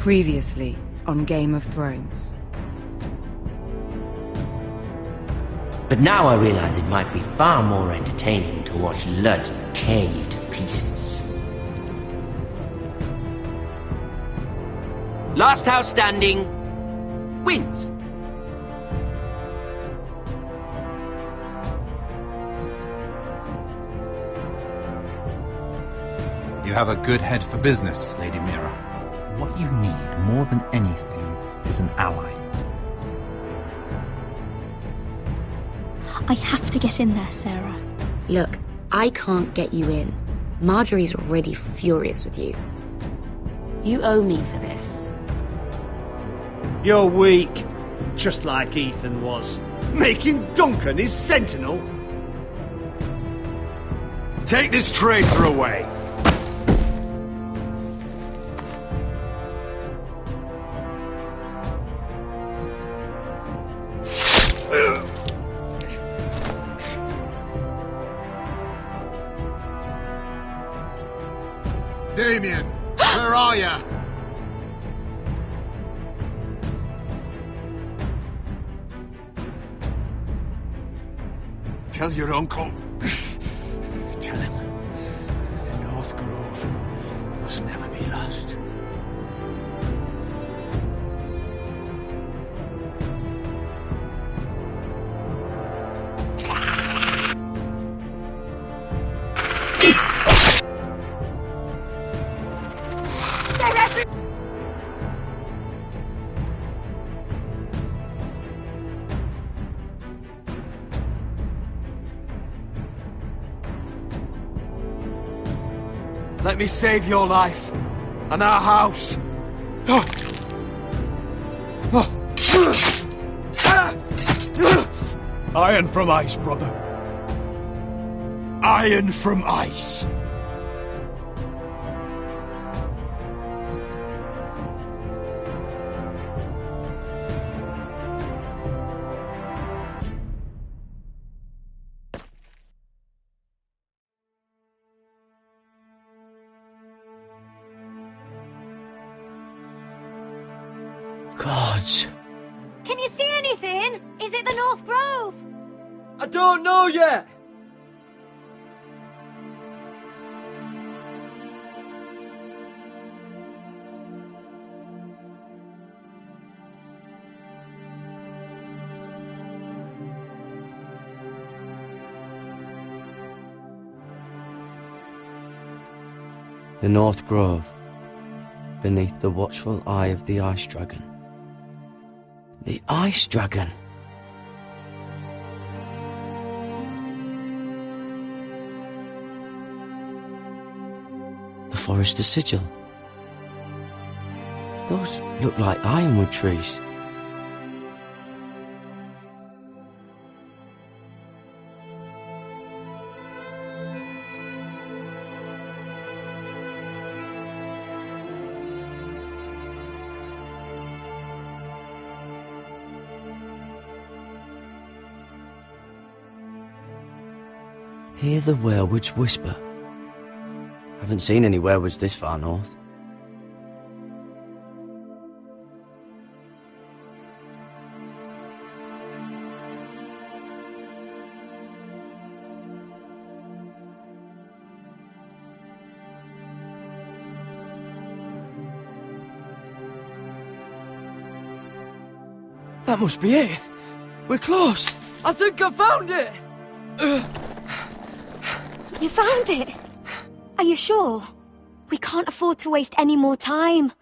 Previously on Game of Thrones. But now I realize it might be far more entertaining to watch Ludd tear you to pieces. Last house standing wins. You have a good head for business, Lady Mira. What you need more than anything is an ally. I have to get in there, Sarah. Look, I can't get you in. Marjorie's already furious with you. You owe me for this. You're weak. Just like Ethan was. Making Duncan his sentinel. Take this traitor away. Damien, where are ya? Tell your uncle. Tell him the North Grove must never be lost. Let me save your life and our house. Iron from ice, brother. Iron from ice. Gods. Can you see anything? Is it the North Grove? I don't know yet. The North Grove, beneath the watchful eye of the Ice Dragon. The Ice Dragon? The Forester Sigil. Those look like ironwood trees. Hear the werewolves whisper. Haven't seen any werewolves this far north. That must be it. We're close. I think I found it. You found it? Are you sure? We can't afford to waste any more time.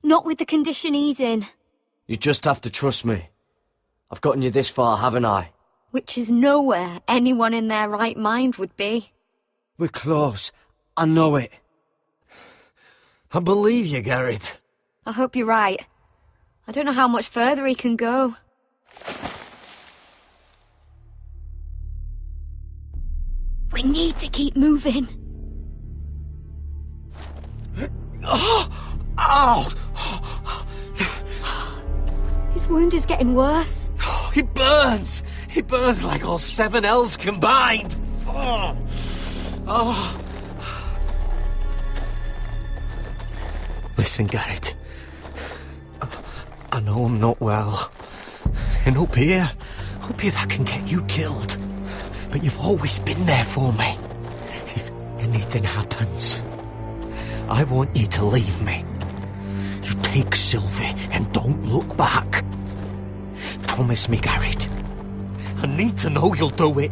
Not with the condition he's in. You just have to trust me. I've gotten you this far, haven't I? Which is nowhere anyone in their right mind would be. We're close. I know it. I believe you, Garrett. I hope you're right. I don't know how much further he can go. We need to keep moving. Ow! His wound is getting worse. He burns! He burns like all 7 L's combined! Oh. Listen, Garrett. I know I'm not well. And up here that can get you killed. But you've always been there for me. If anything happens, I want you to leave me. You take Sylvie and don't look back. Promise me, Garrett. I need to know you'll do it.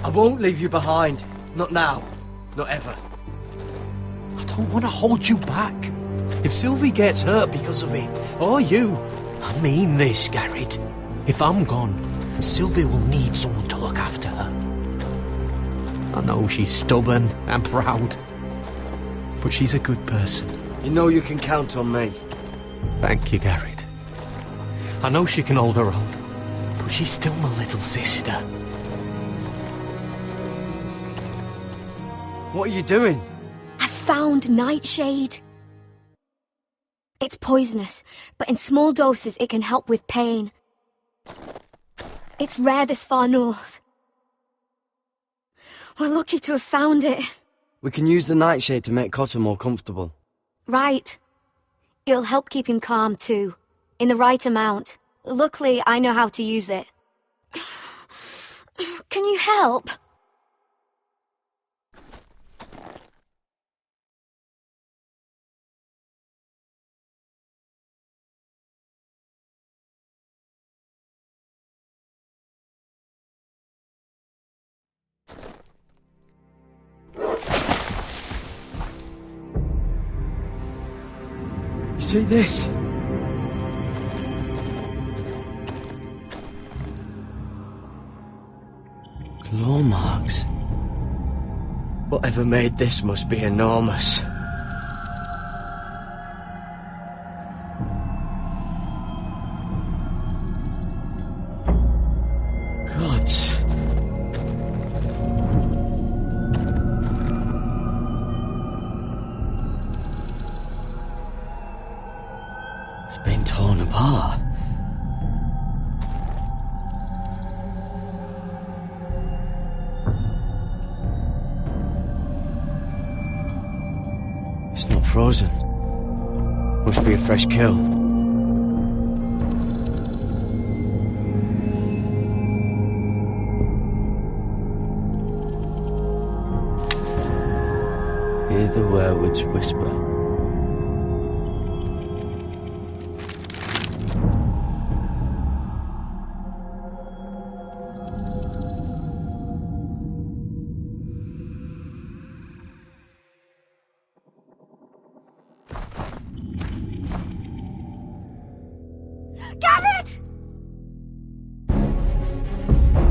I won't leave you behind. Not now. Not ever. I don't want to hold you back. If Sylvie gets hurt because of it, or you, I mean this, Garrett. If I'm gone, Sylvie will need someone to look after her. I know she's stubborn and proud, but she's a good person. You know you can count on me. Thank you, Garrett. I know she can hold her own, but she's still my little sister. What are you doing? I found Nightshade. It's poisonous, but in small doses it can help with pain. It's rare this far north. We're lucky to have found it. We can use the nightshade to make Cotter more comfortable. Right. It'll help keep him calm too, in the right amount. Luckily, I know how to use it. Can you help? You see this? Claw marks. Whatever made this must be enormous. Gods. It's been torn apart. It's not frozen. Must be a fresh kill. Hear the werewolves whisper. Garrett!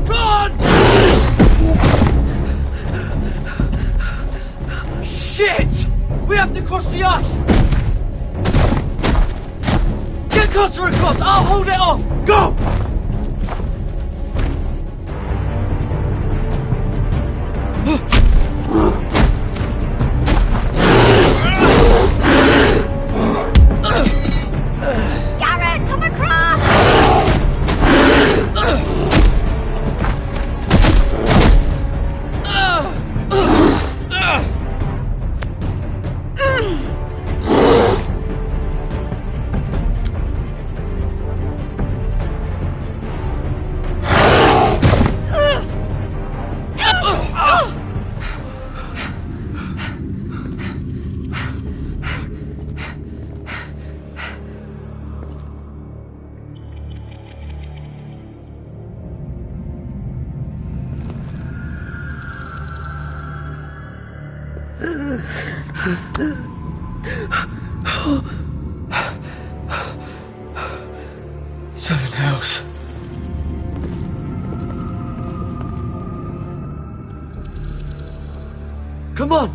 Run! Shit! We have to cross the ice! Get Cotter across! I'll hold it off! Go! Garrett, come across! Seven Hells. Come on!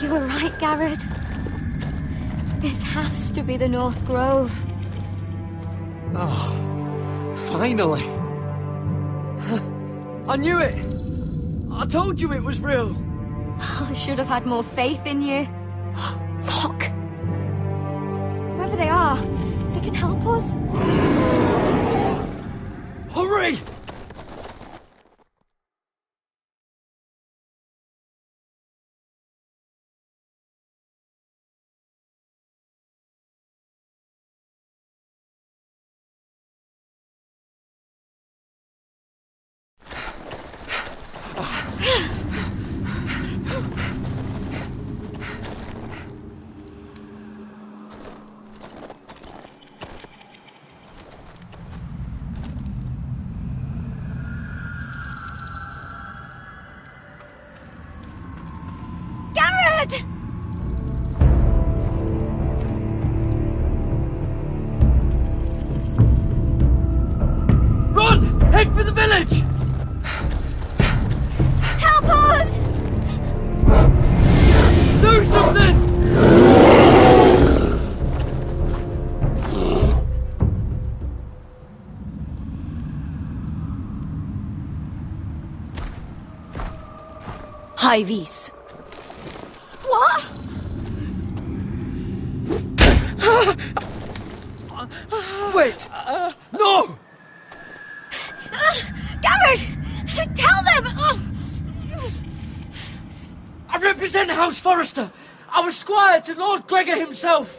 You were right, Garrett. This has to be the North Grove. Oh, Finally. I knew it. I told you it was real. I should have had more faith in you. Look! Whoever they are, they can help us. Hurry! Garrett! Run! Head for the village! Help us! Do something! High vis. What? Wait! No! Garrett! Tell them! I represent House Forrester. I was squire to Lord Gregor himself.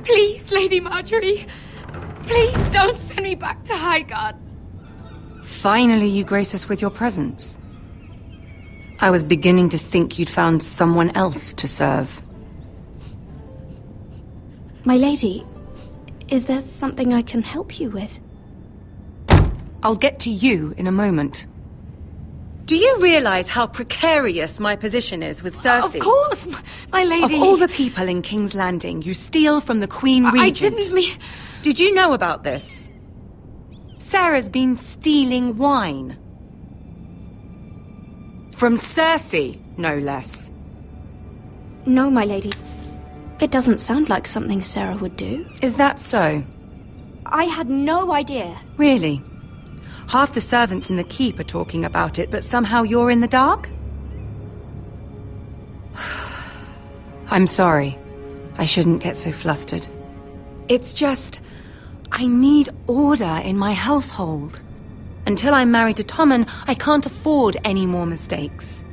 Please, Lady Marjorie. Please don't send me back to Highgarden. Finally, you grace us with your presence. I was beginning to think you'd found someone else to serve. My lady, is there something I can help you with? I'll get to you in a moment. Do you realize how precarious my position is with Cersei? Of course, my lady. Of all the people in King's Landing, you steal from the Queen Regent. I didn't mean... Did you know about this? Sarah's been stealing wine. From Cersei, no less. No, my lady. It doesn't sound like something Sarah would do. Is that so? I had no idea. Really? Half the servants in the keep are talking about it, but somehow you're in the dark? I'm sorry. I shouldn't get so flustered. It's just... I need order in my household. Until I'm married to Tommen, I can't afford any more mistakes.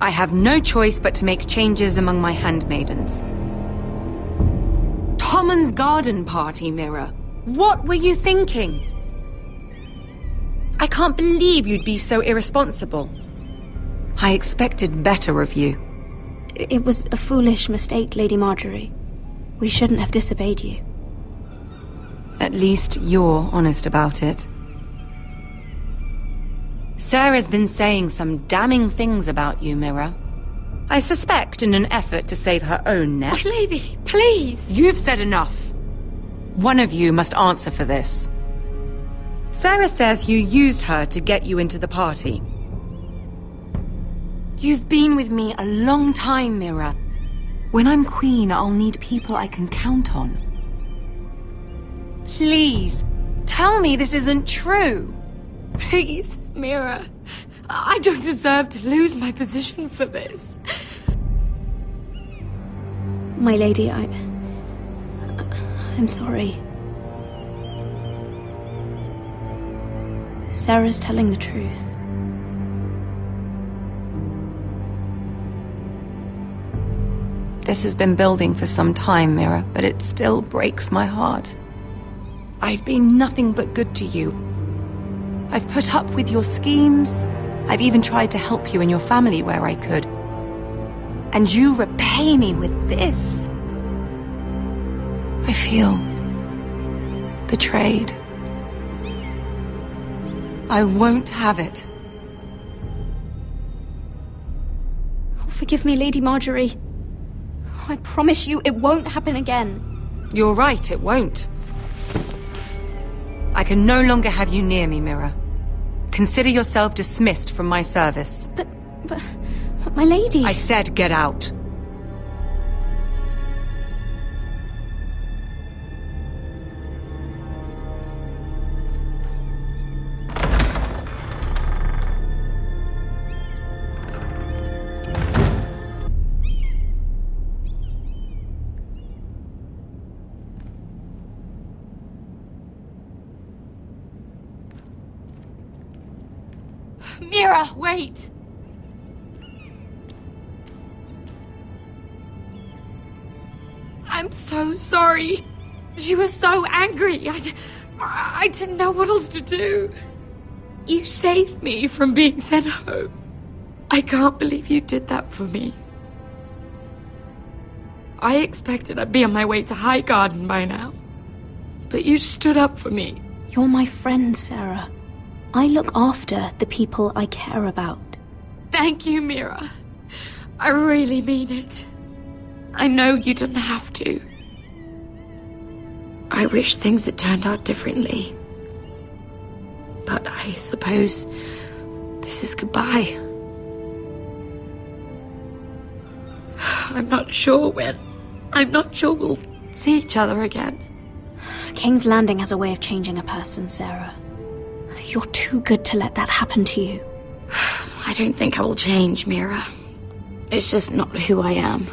I have no choice but to make changes among my handmaidens. Tommen's garden party, Mira. What were you thinking? I can't believe you'd be so irresponsible. I expected better of you. It was a foolish mistake, Lady Marjorie. We shouldn't have disobeyed you. At least you're honest about it. Sarah's been saying some damning things about you, Mira. I suspect in an effort to save her own neck. My lady, please! You've said enough. One of you must answer for this. Sarah says you used her to get you into the party. You've been with me a long time, Mira. When I'm queen, I'll need people I can count on. Please, tell me this isn't true. Please, Mira. I don't deserve to lose my position for this. My lady, I'm sorry. Sarah's telling the truth. This has been building for some time, Mira, but it still breaks my heart. I've been nothing but good to you. I've put up with your schemes. I've even tried to help you and your family where I could. And you repay me with this. I feel betrayed. I won't have it. Oh, forgive me, Lady Marjorie. I promise you it won't happen again. You're right, it won't. I can no longer have you near me, Mira. Consider yourself dismissed from my service. But my lady... I said get out. Mira, wait! I'm so sorry. She was so angry. I didn't know what else to do. You saved me from being sent home. I can't believe you did that for me. I expected I'd be on my way to Highgarden by now. But you stood up for me. You're my friend, Sarah. I look after the people I care about. Thank you, Mira. I really mean it. I know you didn't have to. I wish things had turned out differently. But I suppose this is goodbye. I'm not sure when. I'm not sure we'll see each other again. King's Landing has a way of changing a person, Sarah. You're too good to let that happen to you. I don't think I will change, Mira. It's just not who I am.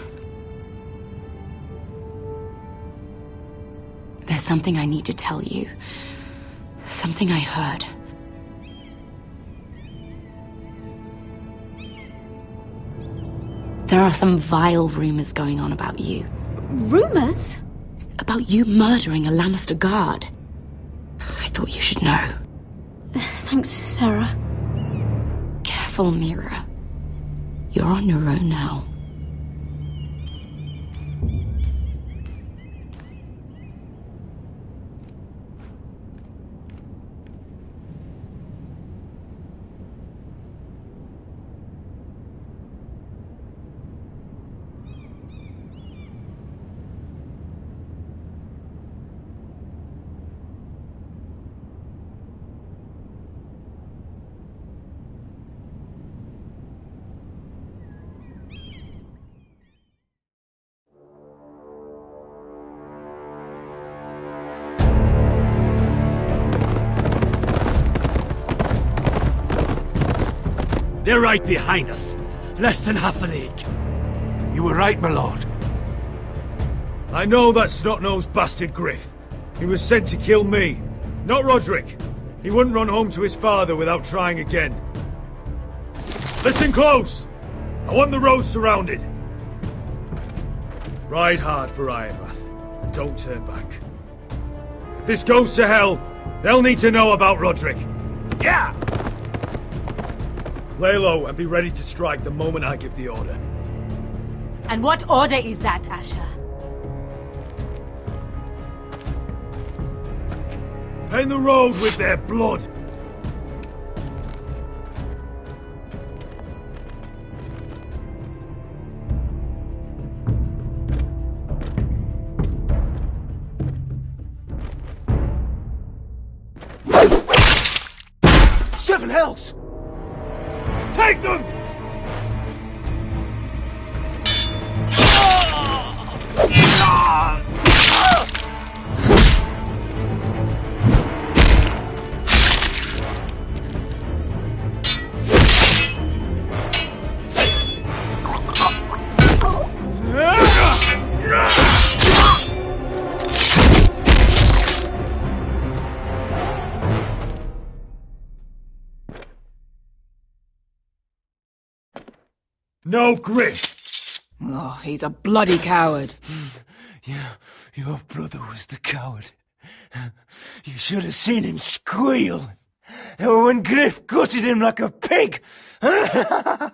There's something I need to tell you. Something I heard. There are some vile rumors going on about you. Rumors? About you murdering a Lannister guard. I thought you should know. Thanks, Sarah. Careful, Mira. You're on your own now. They're right behind us. Less than half a league. You were right, my lord. I know that snot-nosed bastard Griff. He was sent to kill me, not Roderick. He wouldn't run home to his father without trying again. Listen close! I want the road surrounded. Ride hard for Ironrath, and don't turn back. If this goes to hell, they'll need to know about Roderick. Yeah! Lay low and be ready to strike the moment I give the order. And what order is that, Asher? Paint the road with their blood! Seven hells! Take them! No grit! Oh, he's a bloody coward. Yeah, your brother was the coward. You should have seen him squeal when Griff gutted him like a pig. My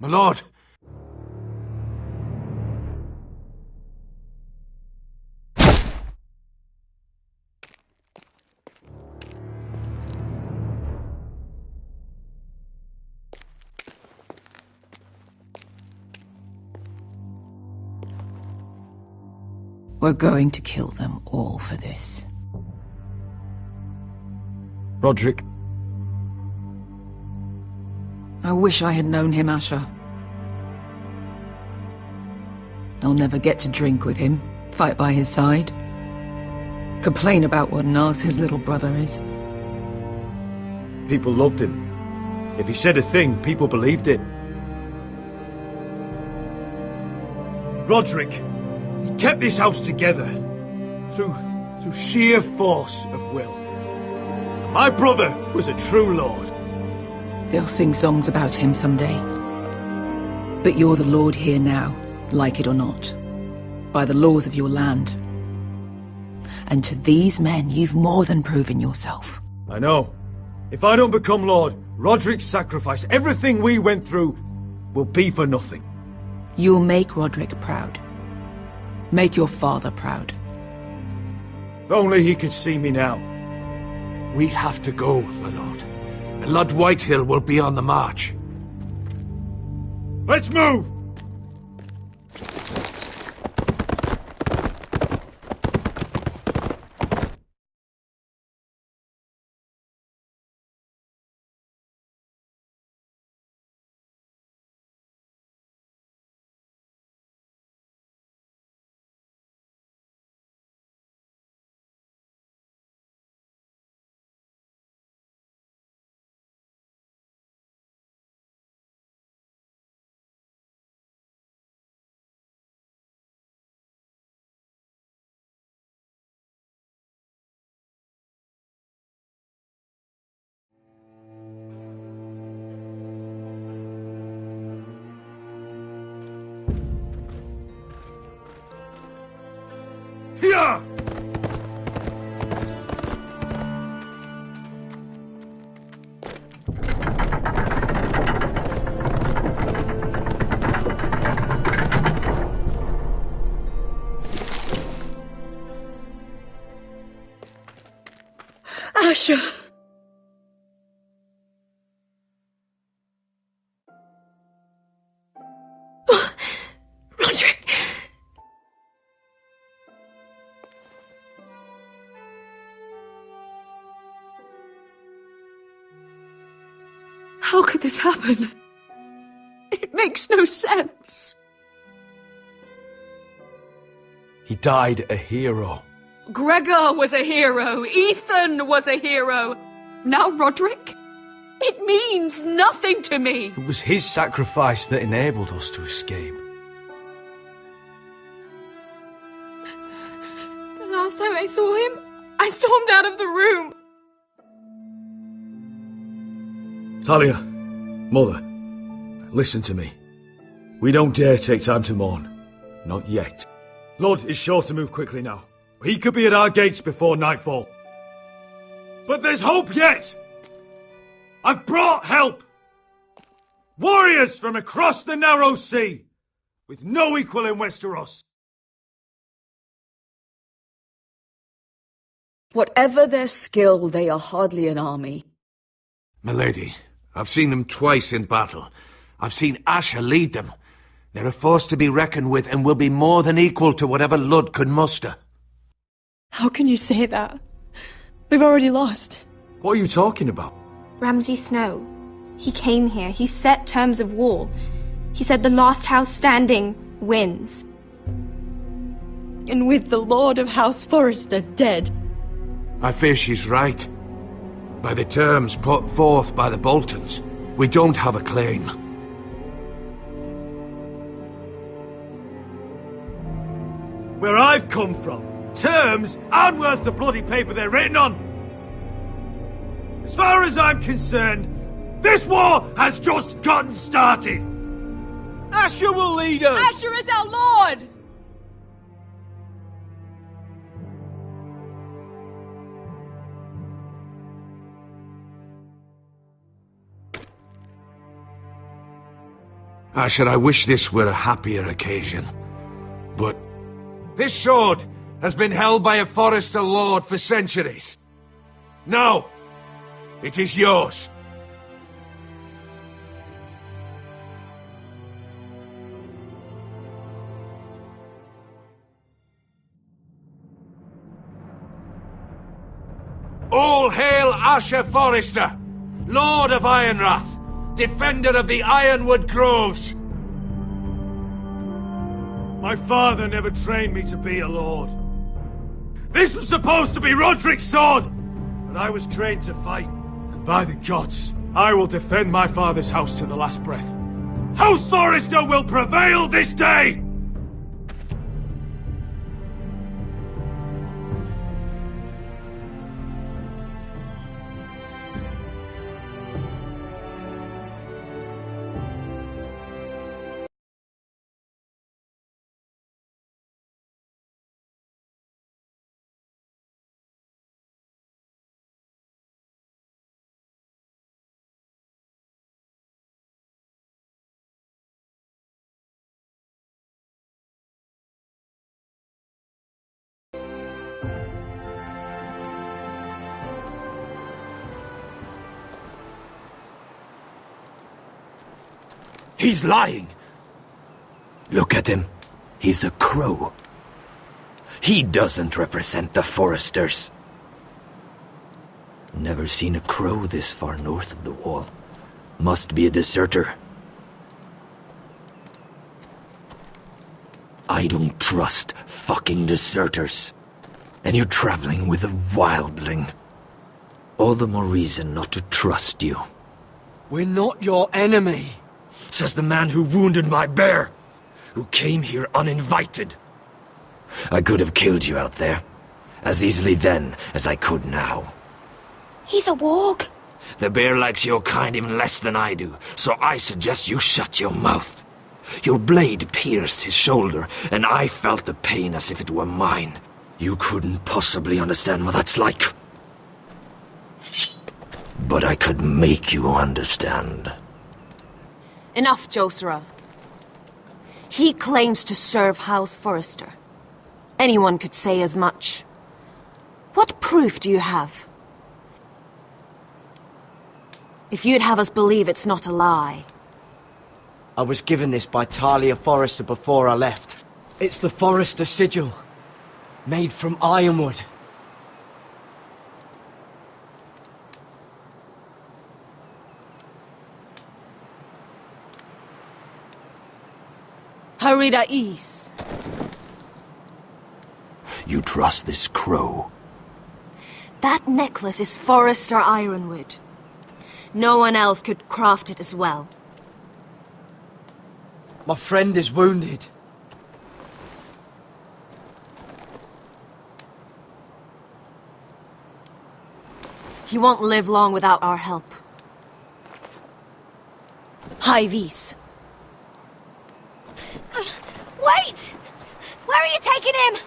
lord. We're going to kill them all for this. Roderick. I wish I had known him, Asher. I'll never get to drink with him, fight by his side, complain about what an arse his little brother is. People loved him. If he said a thing, people believed it. Roderick, he kept this house together through sheer force of will. My brother was a true lord. They'll sing songs about him someday. But you're the lord here now, like it or not, by the laws of your land. And to these men, you've more than proven yourself. I know. If I don't become lord, Roderick's sacrifice, everything we went through, will be for nothing. You'll make Roderick proud. Make your father proud. If only he could see me now. We have to go, my lord. And Lord Whitehill will be on the march. Let's move! Here! Asher! Roderick! How could this happen? It makes no sense. He died a hero. Gregor was a hero. Ethan was a hero. Now Roderick? It means nothing to me! It was his sacrifice that enabled us to escape. The last time I saw him, I stormed out of the room. Talia, Mother, listen to me. We don't dare take time to mourn. Not yet. Lud is sure to move quickly now. He could be at our gates before nightfall. But there's hope yet! I've brought help! Warriors from across the narrow sea, with no equal in Westeros. Whatever their skill, they are hardly an army. Milady, I've seen them twice in battle. I've seen Asher lead them. They're a force to be reckoned with and will be more than equal to whatever Lud could muster. How can you say that? We've already lost. What are you talking about? Ramsay Snow. He came here. He set terms of war. He said the last house standing wins. And with the Lord of House Forrester dead. I fear she's right. By the terms put forth by the Boltons, we don't have a claim. Where I've come from, terms aren't worth the bloody paper they're written on. As far as I'm concerned, this war has just gotten started. Asher will lead us. Asher is our lord! Asher, I wish this were a happier occasion. But this sword has been held by a Forrester lord for centuries. Now, it is yours. All hail Asher Forrester, Lord of Ironrath, defender of the Ironwood Groves. My father never trained me to be a lord. This was supposed to be Roderick's sword, but I was trained to fight. And by the gods, I will defend my father's house to the last breath. House Forrester will prevail this day! He's lying. Look at him. He's a crow. He doesn't represent the Forresters. Never seen a crow this far north of the wall. Must be a deserter. I don't trust fucking deserters. And you're traveling with a wildling. All the more reason not to trust you. We're not your enemy. Says the man who wounded my bear, who came here uninvited. I could have killed you out there, as easily then as I could now. He's a warg. The bear likes your kind even less than I do, so I suggest you shut your mouth. Your blade pierced his shoulder, and I felt the pain as if it were mine. You couldn't possibly understand what that's like. But I could make you understand. Enough, Josera. He claims to serve House Forrester. Anyone could say as much. What proof do you have? If you'd have us believe it's not a lie. I was given this by Talia Forrester before I left. It's the Forrester sigil, made from ironwood. Harida East. You trust this crow? That necklace is Forrester Ironwood. No one else could craft it as well. My friend is wounded. He won't live long without our help. High Vis. Wait! Where are you taking him?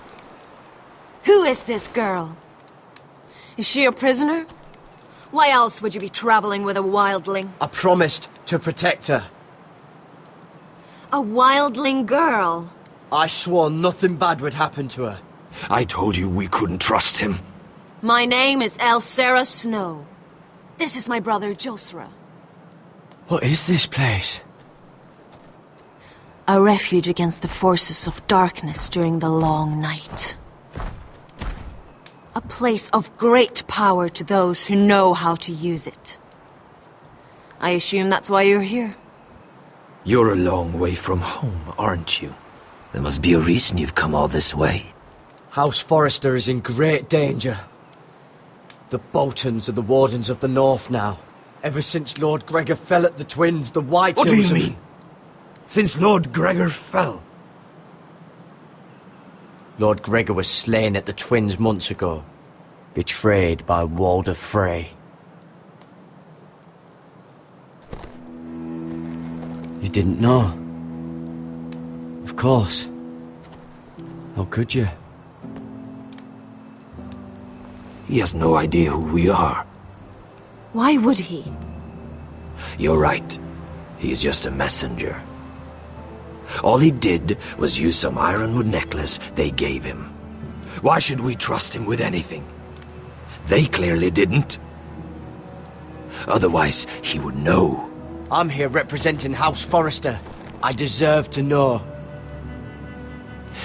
Who is this girl? Is she a prisoner? Why else would you be traveling with a wildling? I promised to protect her. A wildling girl? I swore nothing bad would happen to her. I told you we couldn't trust him. My name is Elsera Snow. This is my brother Josra. What is this place? A refuge against the forces of darkness during the long night. A place of great power to those who know how to use it. I assume that's why you're here. You're a long way from home, aren't you? There must be a reason you've come all this way. House Forrester is in great danger. The Boltons are the Wardens of the North now. Ever since Lord Gregor fell at the Twins, the White What do Hills you mean? Since Lord Gregor fell? Lord Gregor was slain at the Twins months ago, betrayed by Walder Frey. You didn't know? Of course. How could you? He has no idea who we are. Why would he? You're right. He's just a messenger. All he did was use some ironwood necklace they gave him. Why should we trust him with anything? They clearly didn't. Otherwise, he would know. I'm here representing House Forrester. I deserve to know.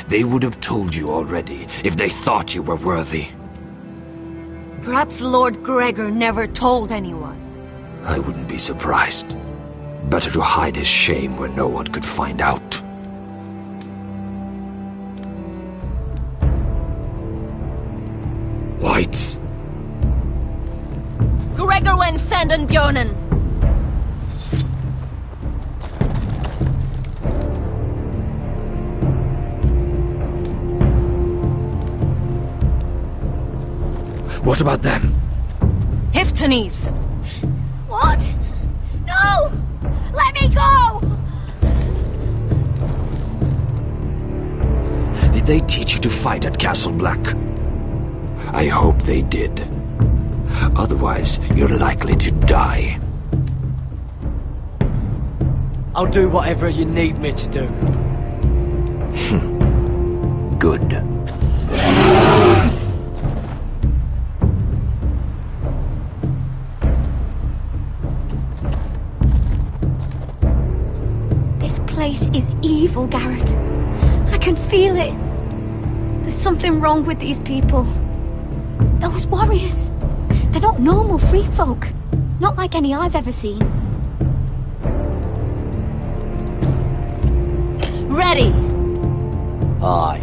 They would have told you already if they thought you were worthy. Perhaps Lord Gregor never told anyone. I wouldn't be surprised. Better to hide his shame where no one could find out. Whites. Gregor wen Fenden Björnen. What about them? Hiftanes. What? No! Let me go! Did they teach you to fight at Castle Black? I hope they did. Otherwise, you're likely to die. I'll do whatever you need me to do. Good. This place is evil, Garrett. I can feel it. There's something wrong with these people. Those warriors. They're not normal free folk. Not like any I've ever seen. Ready! Aye.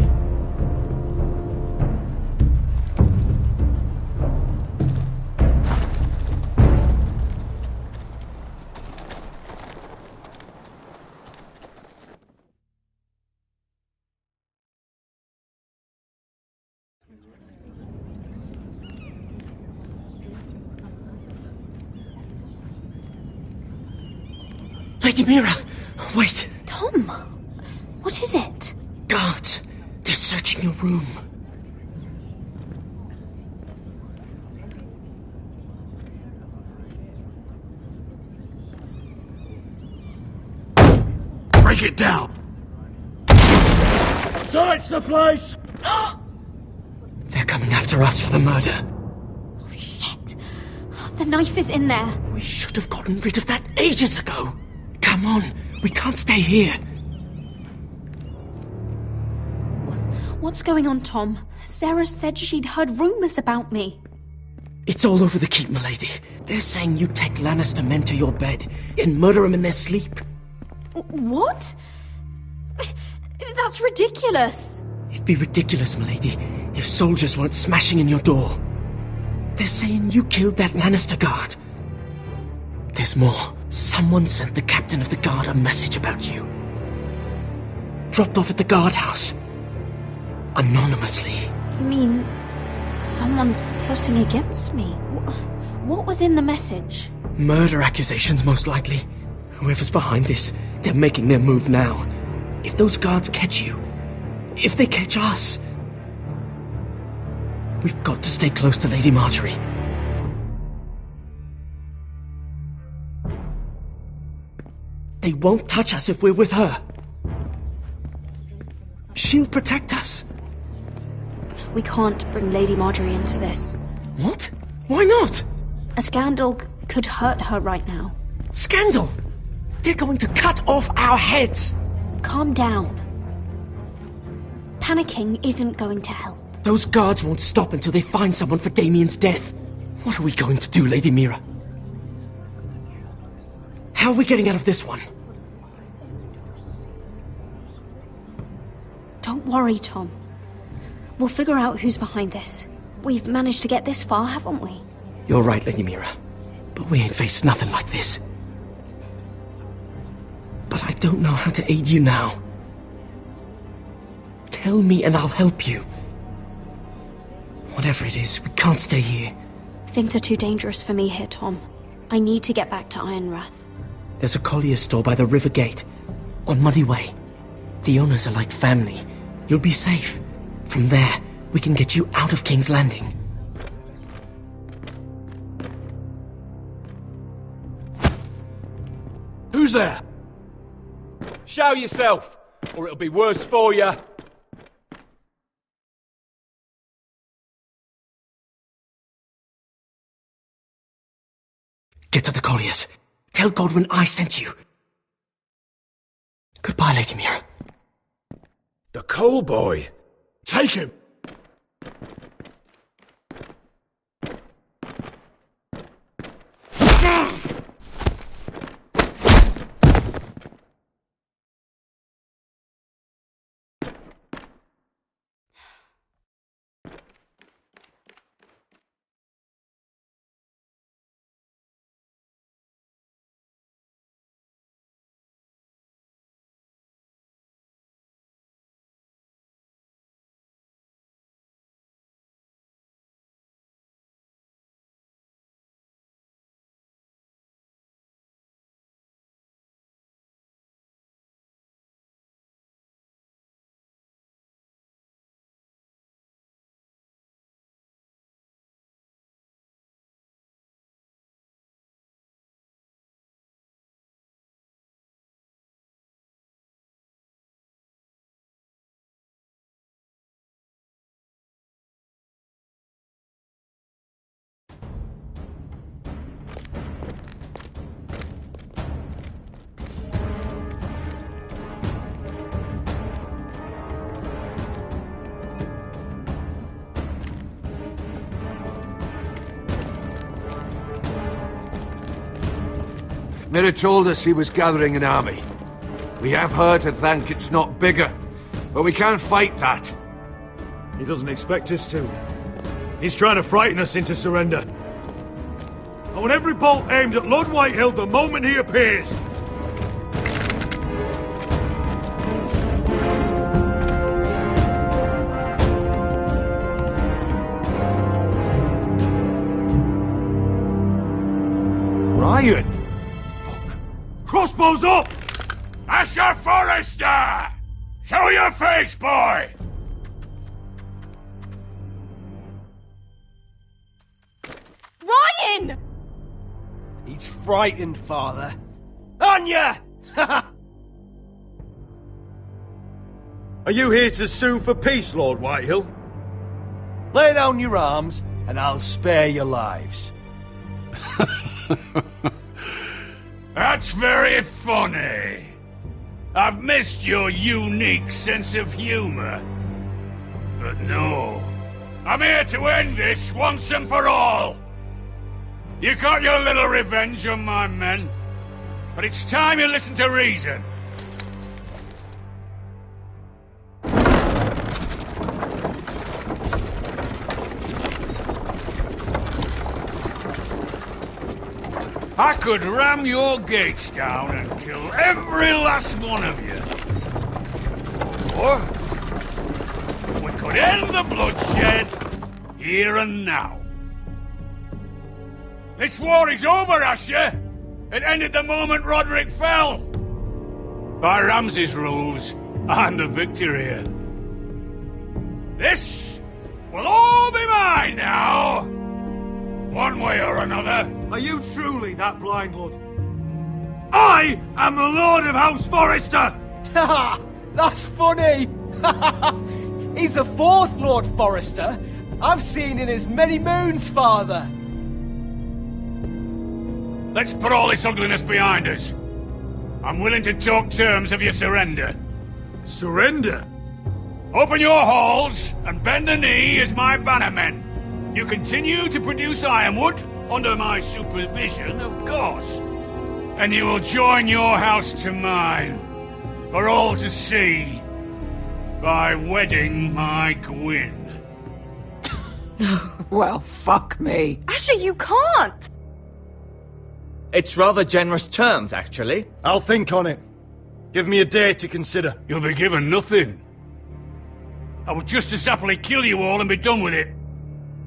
Lady Mira, wait. Tom, what is it? Guards, they're searching your room. Break it down! Search the place! They're coming after us for the murder. Oh, shit. The knife is in there. We should have gotten rid of that ages ago. Come on, we can't stay here. What's going on, Tom? Sarah said she'd heard rumours about me. It's all over the keep, milady. They're saying you take Lannister men to your bed and murder them in their sleep. What? That's ridiculous. It'd be ridiculous, milady, if soldiers weren't smashing in your door. They're saying you killed that Lannister guard. There's more. Someone sent the captain of the guard a message about you. Dropped off at the guardhouse. Anonymously. You mean someone's plotting against me? What was in the message? Murder accusations, most likely. Whoever's behind this, they're making their move now. If those guards catch you, if they catch us, we've got to stay close to Lady Marjorie. They won't touch us if we're with her. She'll protect us. We can't bring Lady Marjorie into this. What? Why not? A scandal could hurt her right now. Scandal? They're going to cut off our heads. Calm down. Panicking isn't going to help. Those guards won't stop until they find someone for Damien's death. What are we going to do, Lady Mira? How are we getting out of this one? Don't worry, Tom. We'll figure out who's behind this. We've managed to get this far, haven't we? You're right, Lady Mira. But we ain't faced nothing like this. But I don't know how to aid you now. Tell me and I'll help you. Whatever it is, we can't stay here. Things are too dangerous for me here, Tom. I need to get back to Ironrath. There's a collier's store by the river gate, on Muddy Way. The owners are like family. You'll be safe. From there, we can get you out of King's Landing. Who's there? Show yourself, or it'll be worse for you. Get to the colliers. Tell Godwyn I sent you. Goodbye, Lady Mira. The Coal Boy. Take him. Mira told us he was gathering an army. We have her to thank it's not bigger, but we can't fight that. He doesn't expect us to. He's trying to frighten us into surrender. I want every bolt aimed at Lord Whitehill the moment he appears. Ryan! Crossbows up! Asher Forrester! Show your face, boy! Ryan! He's frightened, father. Anya! Are you here to sue for peace, Lord Whitehill? Lay down your arms, and I'll spare your lives. That's very funny. I've missed your unique sense of humor. But no, I'm here to end this once and for all. You got your little revenge on my men, but it's time you listen to reason. I could ram your gates down and kill every last one of you. Or we could end the bloodshed here and now. This war is over, Asher. It ended the moment Roderick fell. By Ramsay's rules, I'm the victor here. This will all be mine now. One way or another. Are you truly that blind, Lord? I am the Lord of House Forrester! Ha! That's funny! He's the fourth Lord Forrester I've seen in as many moons, Father. Let's put all this ugliness behind us. I'm willing to talk terms of your surrender. Surrender? Open your halls and bend the knee as my bannermen. You continue to produce ironwood, under my supervision, of course. And you will join your house to mine, for all to see, by wedding my Gwyn. Well, fuck me. Asher, you can't! It's rather generous terms, actually. I'll think on it. Give me a day to consider. You'll be given nothing. I would just as happily kill you all and be done with it.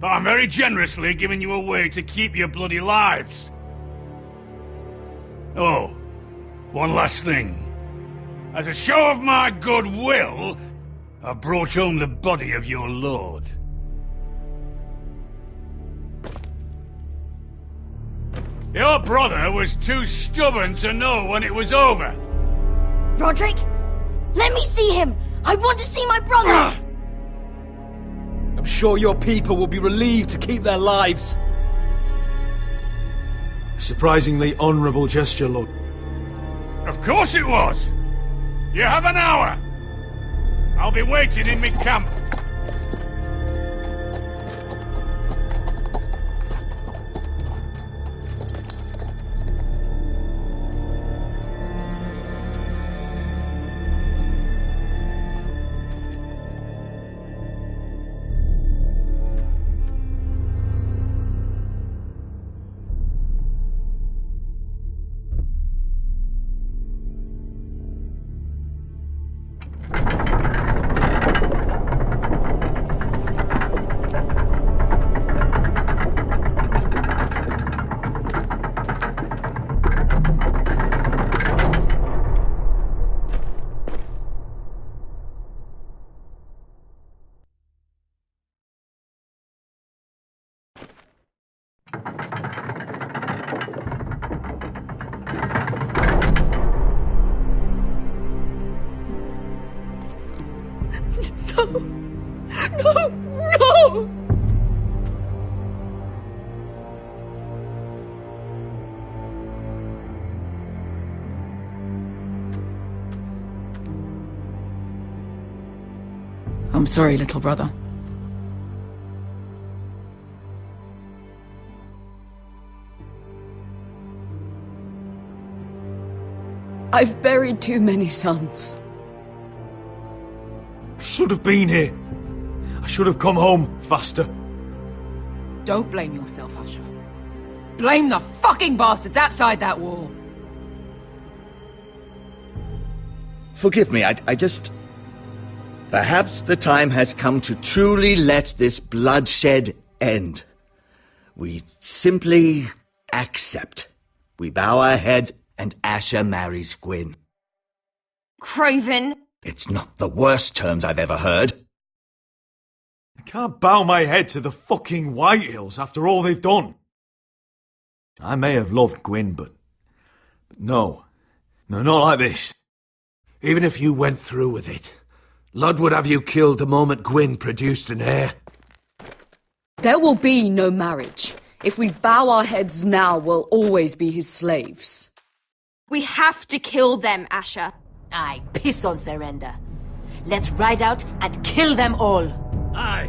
But I'm very generously giving you a way to keep your bloody lives. Oh, one last thing. As a show of my goodwill, I've brought home the body of your lord. Your brother was too stubborn to know when it was over. Roderick, let me see him! I want to see my brother! I'm sure your people will be relieved to keep their lives. A surprisingly honourable gesture, Lord. Of course it was! You have an hour! I'll be waiting in mid-camp. No! I'm sorry, little brother. I've buried too many sons. I should have been here. I should have come home faster. Don't blame yourself, Asher. Blame the fucking bastards outside that wall. Forgive me, I just... Perhaps the time has come to truly let this bloodshed end. We simply accept. We bow our heads and Asher marries Gwyn. Craven! It's not the worst terms I've ever heard. I can't bow my head to the fucking Whitehills after all they've done. I may have loved Gwyn, but no. No, not like this. Even if you went through with it, Lud would have you killed the moment Gwyn produced an heir. There will be no marriage. If we bow our heads now, we'll always be his slaves. We have to kill them, Asher. Aye, piss on surrender. Let's ride out and kill them all. Aye.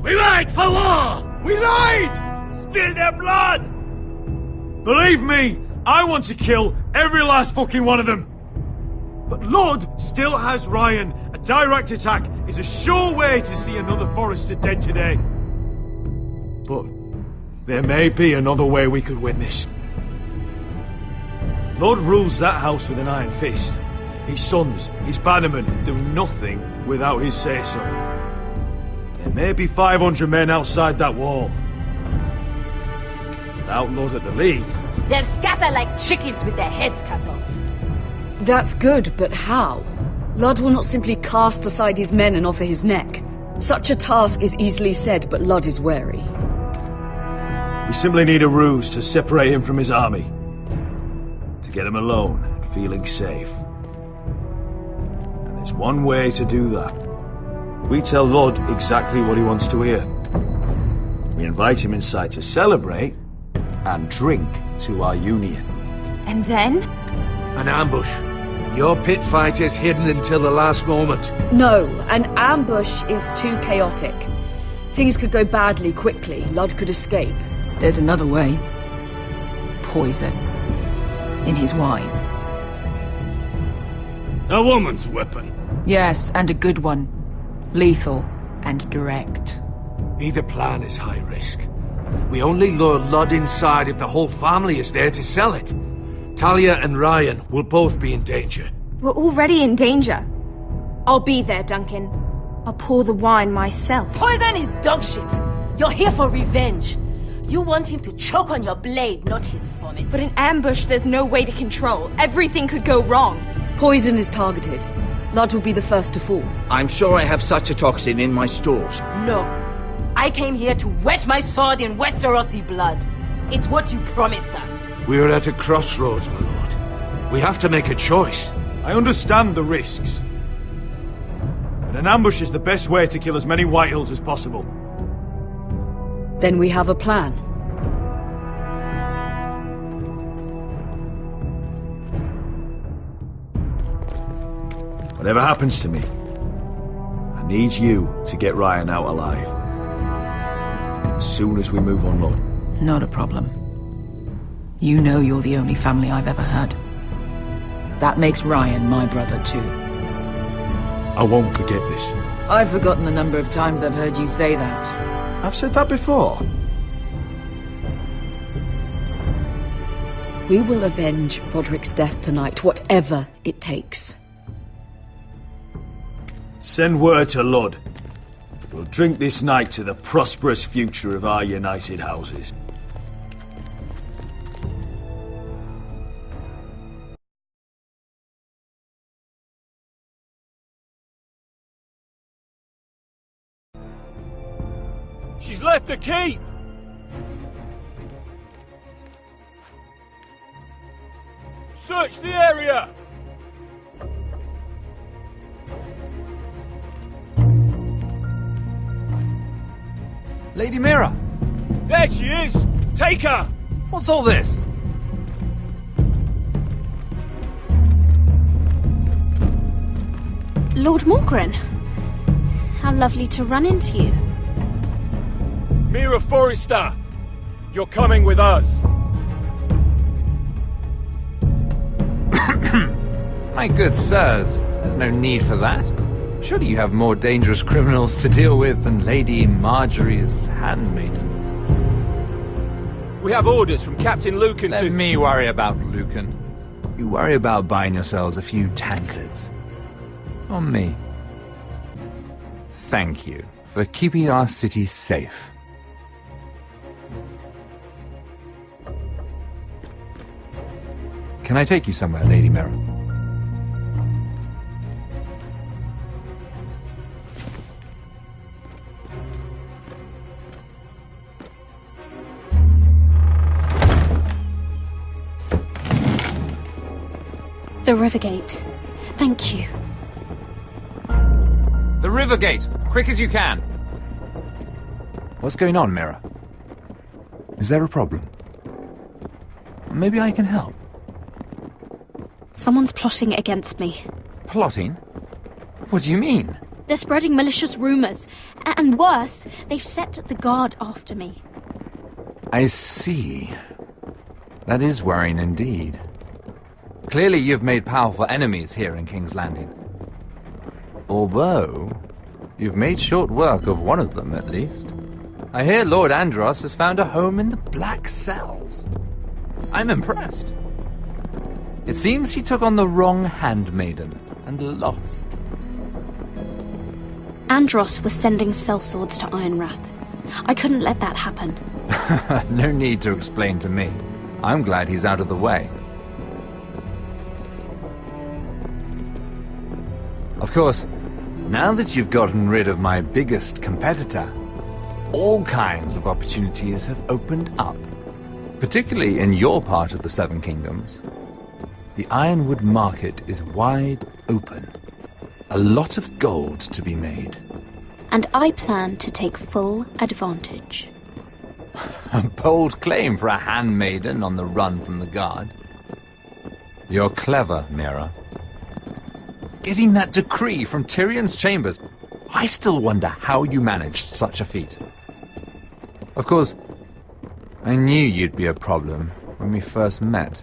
We ride for war! We ride! Spill their blood! Believe me, I want to kill every last fucking one of them. But Lud still has Ryan. A direct attack is a sure way to see another Forrester dead today. But there may be another way we could win this. Lord rules that house with an iron fist. His sons, his bannermen, do nothing without his say-so. There may be 500 men outside that wall. Without Lord at the lead... They'll scatter like chickens with their heads cut off. That's good, but how? Ludd will not simply cast aside his men and offer his neck. Such a task is easily said, but Ludd is wary. We simply need a ruse to separate him from his army. To get him alone and feeling safe. And there's one way to do that. We tell Ludd exactly what he wants to hear. We invite him inside to celebrate and drink to our union. And then? An ambush. Your pit fight is hidden until the last moment. No, an ambush is too chaotic. Things could go badly quickly. Ludd could escape. There's another way. Poison. In his wine. A woman's weapon. Yes, and a good one. Lethal and direct. Either plan is high risk. We only lure Ludd inside if the whole family is there to sell it. Talia and Ryan will both be in danger. We're already in danger. I'll be there, Duncan. I'll pour the wine myself. Poison is dog shit. You're here for revenge. You want him to choke on your blade, not his vomit. But in ambush, there's no way to control. Everything could go wrong. Poison is targeted. Ludd will be the first to fall. I'm sure I have such a toxin in my stores. No. I came here to wet my sword in Westerosi blood. It's what you promised us. We're at a crossroads, my lord. We have to make a choice. I understand the risks. But an ambush is the best way to kill as many Whitehills as possible. Then we have a plan. Whatever happens to me, I need you to get Ryan out alive. As soon as we move on, Lord. Not a problem. You know you're the only family I've ever had. That makes Ryan my brother too. I won't forget this. I've forgotten the number of times I've heard you say that. I've said that before. We will avenge Roderick's death tonight, whatever it takes. Send word to Ludd. We'll drink this night to the prosperous future of our united houses. She's left the keep! Search the area! Lady Mira! There she is! Take her! What's all this? Lord Morgren. How lovely to run into you. Mira Forrester! You're coming with us! My good sirs, there's no need for that. Surely you have more dangerous criminals to deal with than Lady Marjorie's handmaiden. We have orders from Captain Lucan to... Let me worry about Lucan. You worry about buying yourselves a few tankards. On me. Thank you for keeping our city safe. Can I take you somewhere, Lady Mira? The Rivergate. Thank you. The Rivergate! Quick as you can! What's going on, Mira? Is there a problem? Maybe I can help. Someone's plotting against me. Plotting? What do you mean? They're spreading malicious rumors. And worse, they've set the guard after me. I see. That is worrying indeed. Clearly you've made powerful enemies here in King's Landing. Although, you've made short work of one of them, at least. I hear Lord Andros has found a home in the Black Cells. I'm impressed. It seems he took on the wrong handmaiden and lost. Andros was sending sellswords to Ironrath. I couldn't let that happen. No need to explain to me. I'm glad he's out of the way. Of course, now that you've gotten rid of my biggest competitor, all kinds of opportunities have opened up. Particularly in your part of the Seven Kingdoms. The Ironwood market is wide open. A lot of gold to be made. And I plan to take full advantage. A bold claim for a handmaiden on the run from the guard. You're clever, Mira. Getting that decree from Tyrion's chambers, I still wonder how you managed such a feat. Of course, I knew you'd be a problem when we first met.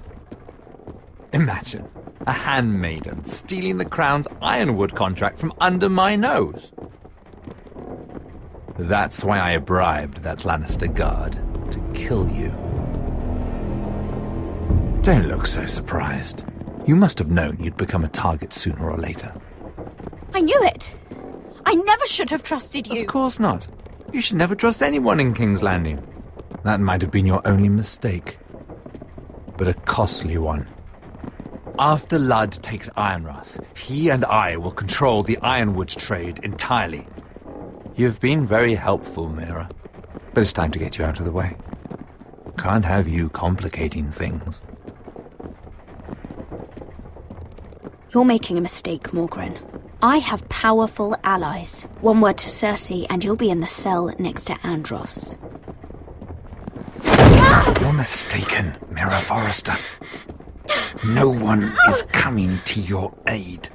Imagine a handmaiden stealing the Crown's Ironwood contract from under my nose. That's why I bribed that Lannister guard to kill you. Don't look so surprised. You must have known you'd become a target sooner or later. I knew it! I never should have trusted you! Of course not. You should never trust anyone in King's Landing. That might have been your only mistake. But a costly one. After Ludd takes Ironrath, he and I will control the Ironwood trade entirely. You've been very helpful, Mira. But it's time to get you out of the way. Can't have you complicating things. You're making a mistake, Morgryn. I have powerful allies. One word to Cersei and you'll be in the cell next to Andros. You're mistaken, Mira Forrester. No one is coming to your aid.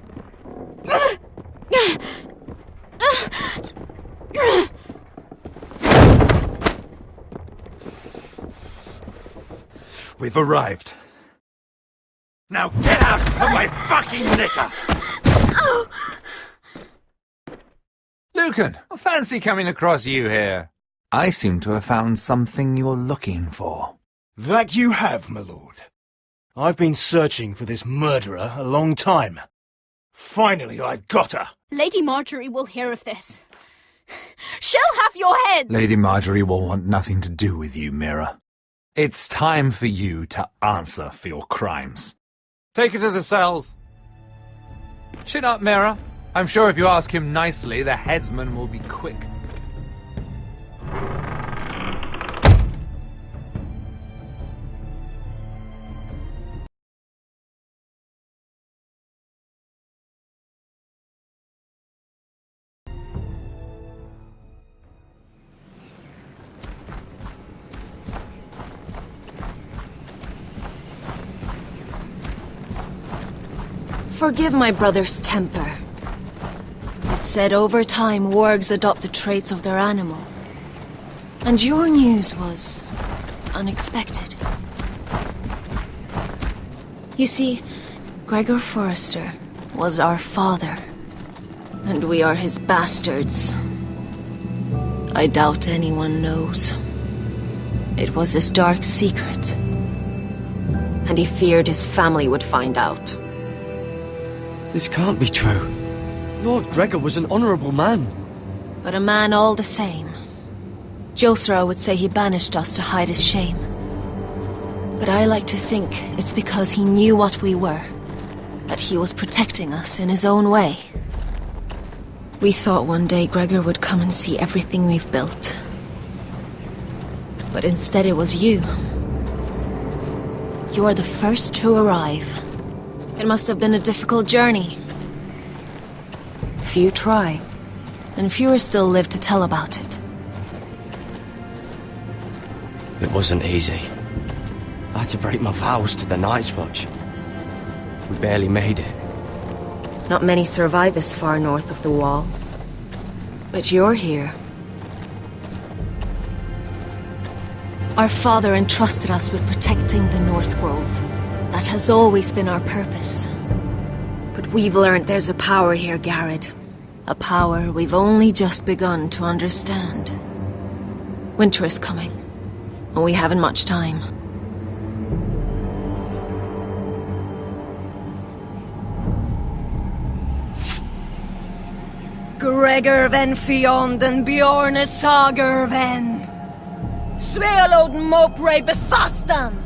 We've arrived. Now get out of my fucking litter! Lucan, I fancy coming across you here. I seem to have found something you're looking for. That you have, my lord. I've been searching for this murderer a long time. Finally, I've got her. Lady Marjorie will hear of this. She'll have your head! Lady Marjorie will want nothing to do with you, Mira. It's time for you to answer for your crimes. Take her to the cells. Chin up, Mira. I'm sure if you ask him nicely, the headsman will be quick. Forgive my brother's temper. It's said over time wargs adopt the traits of their animal. And your news was unexpected. You see, Gregor Forrester was our father, and we are his bastards. I doubt anyone knows. It was his dark secret, and he feared his family would find out. This can't be true. Lord Gregor was an honourable man. But a man all the same. Josra would say he banished us to hide his shame. But I like to think it's because he knew what we were. That he was protecting us in his own way. We thought one day Gregor would come and see everything we've built. But instead it was you. You are the first to arrive. It must have been a difficult journey. Few try, and fewer still live to tell about it. It wasn't easy. I had to break my vows to the Night's Watch. We barely made it. Not many survive this far north of the Wall. But you're here. Our father entrusted us with protecting the North Grove. That has always been our purpose. But we've learned there's a power here, Garrett. A power we've only just begun to understand. Winter is coming, and we haven't much time. Gregerven Fionden Bjorne Sagerven. Svealoden Mopre Befastan.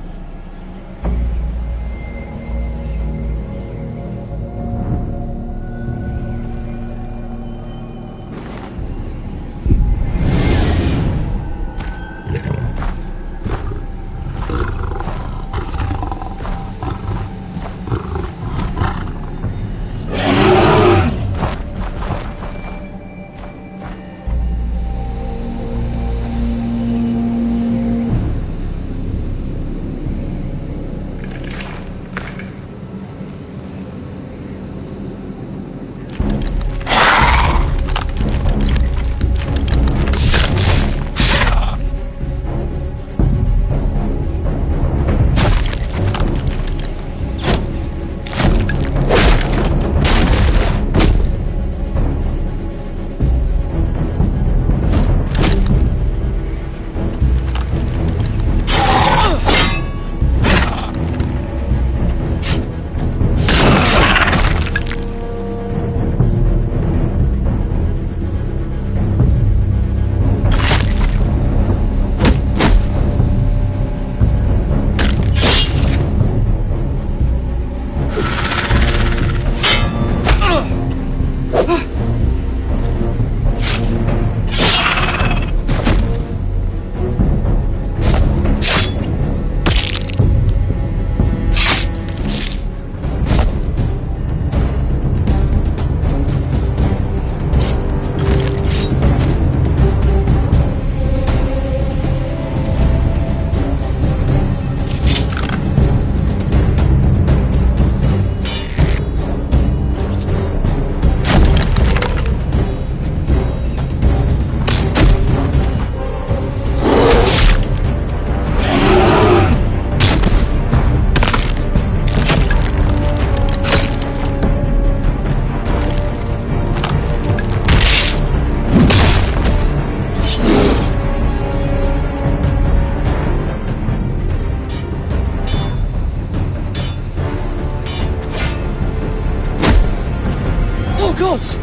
gods!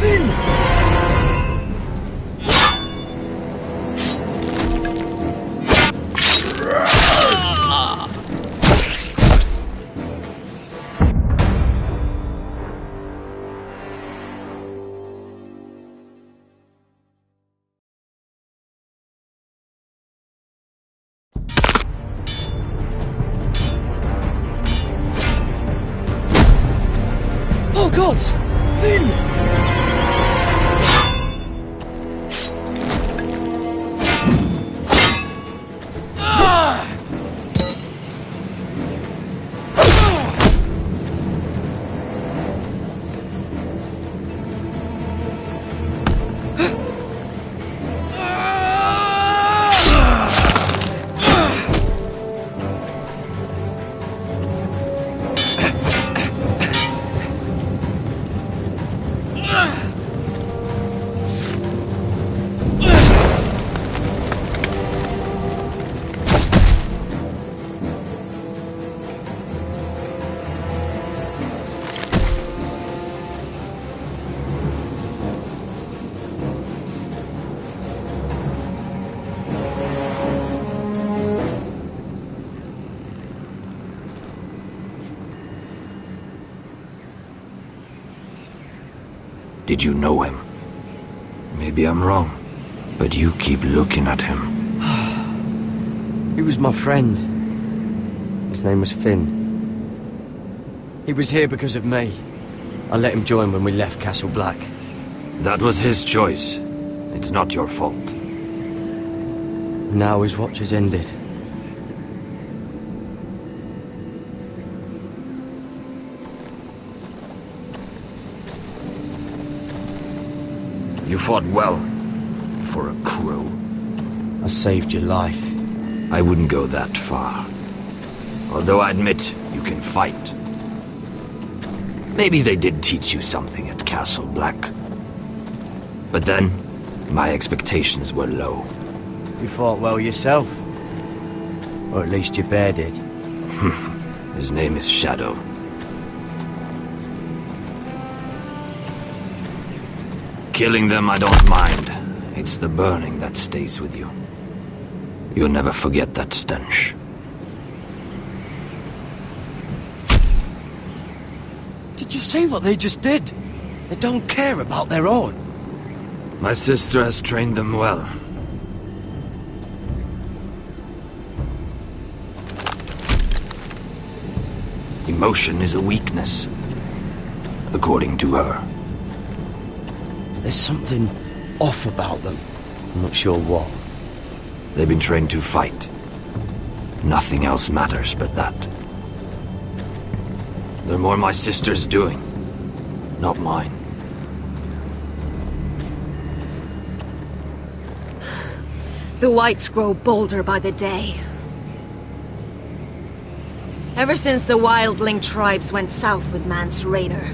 Finn! Oh gods! Finn! Did you know him? Maybe I'm wrong, but you keep looking at him. He was my friend. His name was Finn. He was here because of me. I let him join when we left Castle Black. That was his choice. It's not your fault. Now his watch has ended. You fought well, for a crow. I saved your life. I wouldn't go that far. Although I admit, you can fight. Maybe they did teach you something at Castle Black. But then, my expectations were low. You fought well yourself. Or at least your bear did. His name is Shadow. Killing them I don't mind. It's the burning that stays with you. You'll never forget that stench. Did you see what they just did? They don't care about their own. My sister has trained them well. Emotion is a weakness, according to her. There's something off about them. I'm not sure what. They've been trained to fight. Nothing else matters but that. They're more my sister's doing, not mine. The Whites grow bolder by the day. Ever since the wildling tribes went south with Mance Rayder.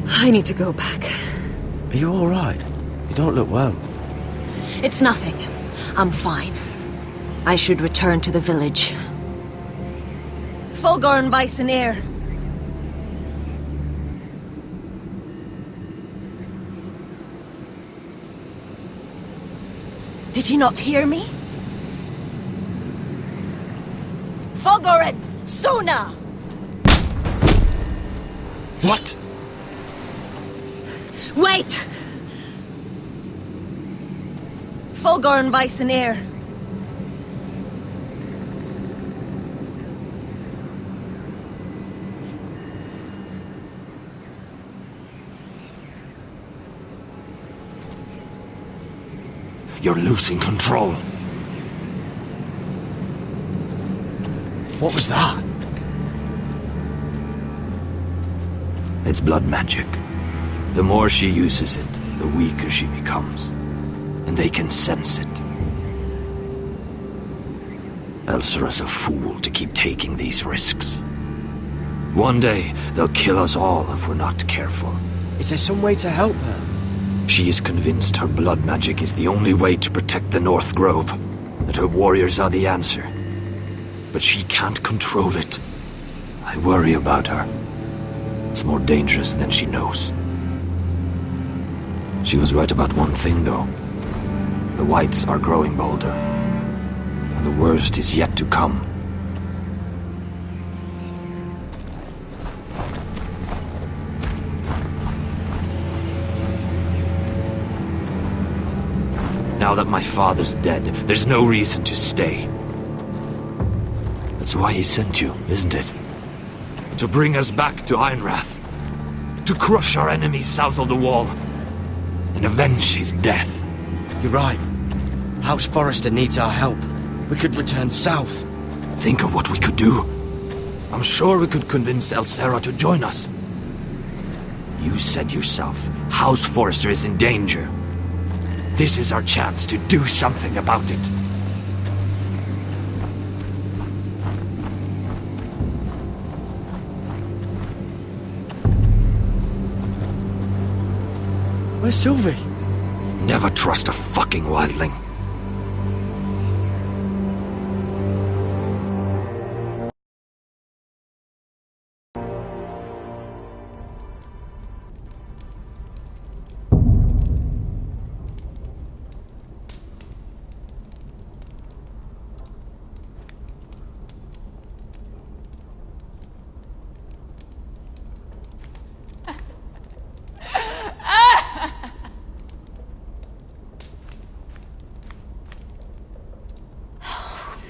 I need to go back. Are you all right? You don't look well. It's nothing. I'm fine. I should return to the village. Fulgorn Bison Air. Did you not hear me? Fulgorn! Suna! What? Wait! Fulgorn Bison Air. You're losing control. What was that? It's blood magic. The more she uses it, the weaker she becomes. And they can sense it. Elsera's a fool to keep taking these risks. One day, they'll kill us all if we're not careful. Is there some way to help her? She is convinced her blood magic is the only way to protect the North Grove, that her warriors are the answer. But she can't control it. I worry about her. It's more dangerous than she knows. She was right about one thing, though. The Whites are growing bolder. And the worst is yet to come. Now that my father's dead, there's no reason to stay. That's why he sent you, isn't it? To bring us back to Einrath. To crush our enemies south of the wall. And avenge his death. You're right. House Forrester needs our help. We could return south. Think of what we could do. I'm sure we could convince Elsera to join us. You said yourself, House Forrester is in danger. This is our chance to do something about it. Where's Sylvie? Never trust a fucking wildling.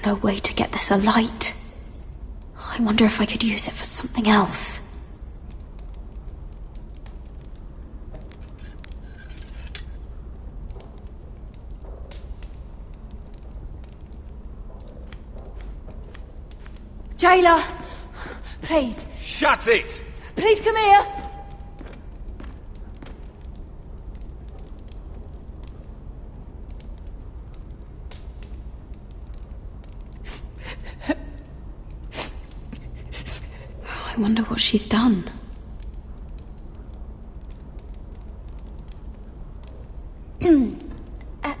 No way to get this alight. I wonder if I could use it for something else. Jailer! Please. Shut it! Please come here! I wonder what she's done.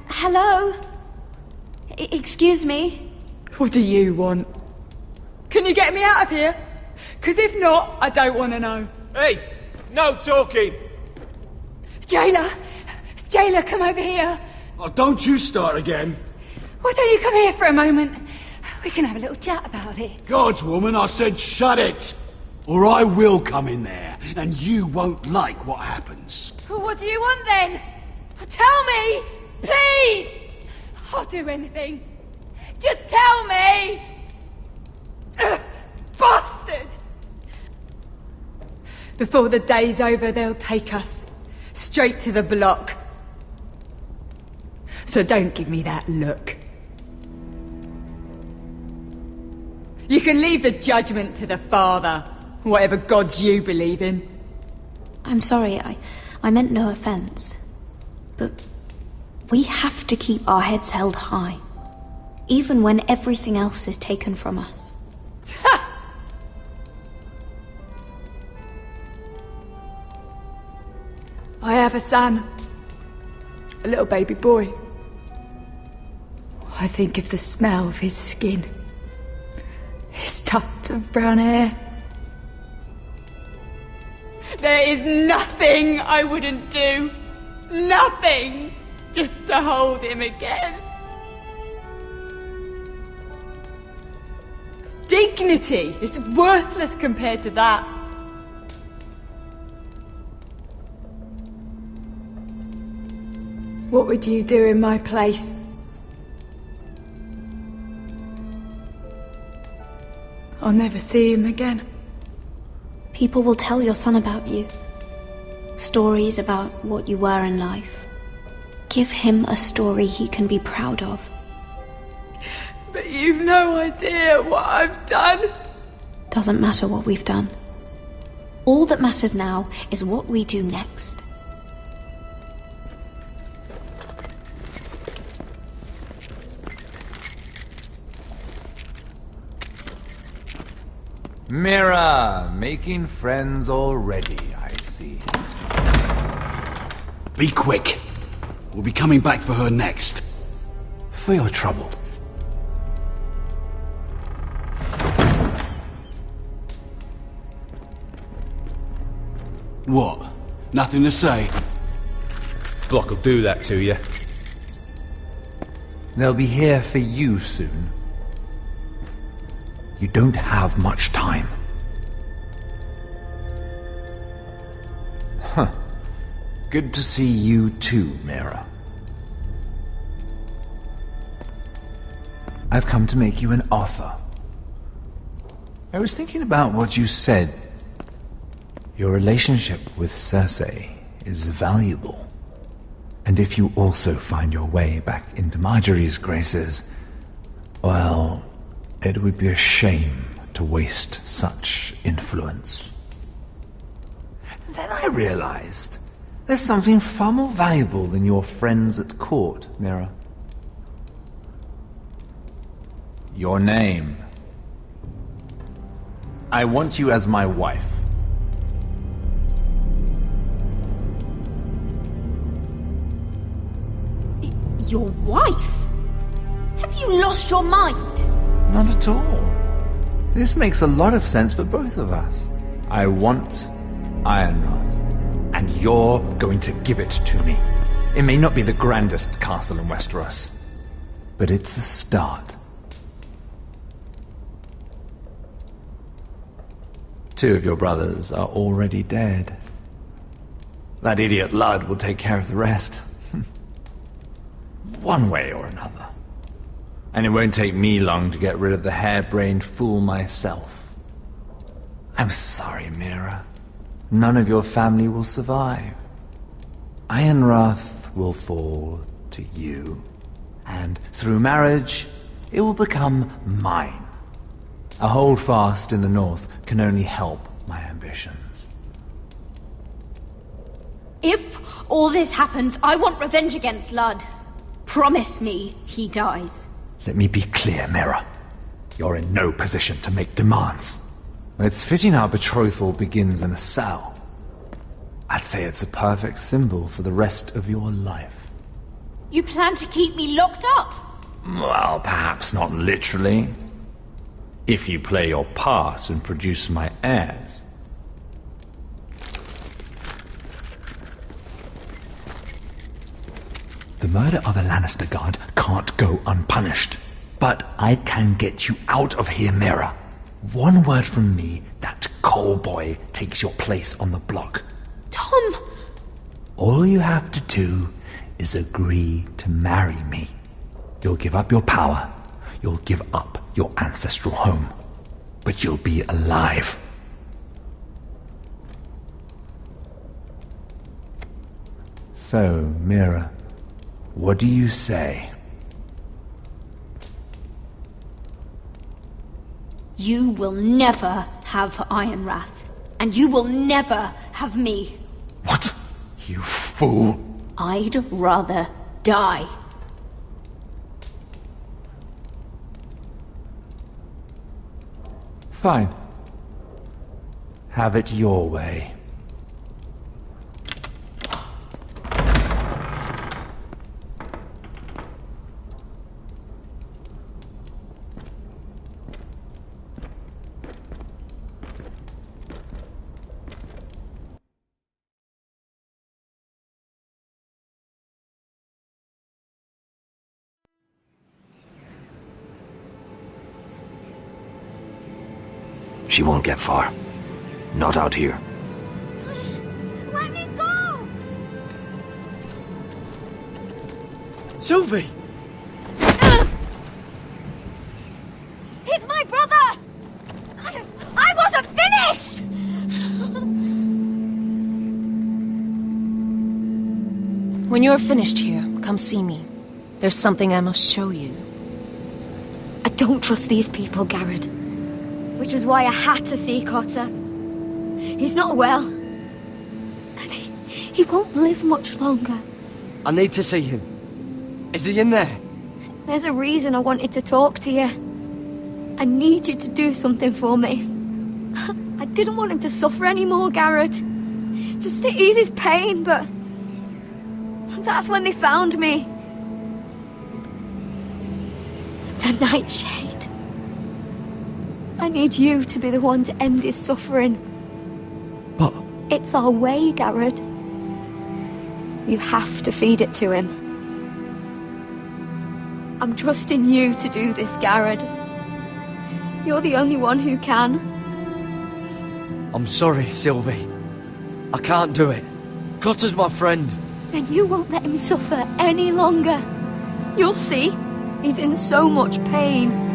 Hello? Excuse me? What do you want? Can you get me out of here? Because if not, I don't want to know. Hey! No talking! Jailer! Jailer, come over here! Oh, don't you start again. Why don't you come here for a moment? We can have a little chat about it. Gods, woman, I said shut it! Or I will come in there, and you won't like what happens. Well, what do you want then? Tell me! Please! I'll do anything. Just tell me! Bastard! Before the day's over, they'll take us straight to the block. So don't give me that look. You can leave the judgment to the Father, whatever gods you believe in. I'm sorry, I meant no offense. But we have to keep our heads held high, even when everything else is taken from us. I have a son. A little baby boy. I think of the smell of his skin. His tuft of brown hair. There is nothing I wouldn't do. Nothing! Just to hold him again. Dignity is worthless compared to that. What would you do in my place? I'll never see him again. People will tell your son about you. Stories about what you were in life. Give him a story he can be proud of. But you've no idea what I've done. Doesn't matter what we've done. All that matters now is what we do next. Mira, making friends already, I see. Be quick. We'll be coming back for her next. For your trouble. What? Nothing to say? Block will do that to you. They'll be here for you soon. You don't have much time. Huh. Good to see you too, Mira. I've come to make you an offer. I was thinking about what you said. Your relationship with Cersei is valuable. And if you also find your way back into Marjorie's graces, well, it would be a shame to waste such influence. And then I realized there's something far more valuable than your friends at court, Mira. Your name. I want you as my wife. Your wife? Have you lost your mind? Not at all. This makes a lot of sense for both of us. I want Ironrath, and you're going to give it to me. It may not be the grandest castle in Westeros, but it's a start. Two of your brothers are already dead. That idiot Ludd will take care of the rest. One way or another. And it won't take me long to get rid of the harebrained fool myself. I'm sorry, Mira. None of your family will survive. Ironrath will fall to you. And through marriage, it will become mine. A holdfast in the north can only help my ambitions. If all this happens, I want revenge against Ludd. Promise me he dies. Let me be clear, Mira. You're in no position to make demands. It's fitting our betrothal begins in a cell. I'd say it's a perfect symbol for the rest of your life. You plan to keep me locked up? Well, perhaps not literally. If you play your part and produce my heirs. The murder of a Lannister guard can't go unpunished. But I can get you out of here, Mira. One word from me, that Cole boy takes your place on the block. Tom! All you have to do is agree to marry me. You'll give up your power. You'll give up your ancestral home. But you'll be alive. So, Mira, what do you say? You will never have Ironrath, and you will never have me. What? You fool! I'd rather die. Fine. Have it your way. She won't get far. Not out here. Let me go! Sylvie! He's my brother! I wasn't finished! When you're finished here, come see me. There's something I must show you. I don't trust these people, Garrett. Which was why I had to see Cotter. He's not well. And he won't live much longer. I need to see him. Is he in there? There's a reason I wanted to talk to you. I need you to do something for me. I didn't want him to suffer anymore, Garrett. Just to ease his pain, but... that's when they found me. The Nightshade. I need you to be the one to end his suffering. But... it's our way, Garrett. You have to feed it to him. I'm trusting you to do this, Garrett. You're the only one who can. I'm sorry, Sylvie. I can't do it. Cotter's my friend. Then you won't let him suffer any longer. You'll see. He's in so much pain.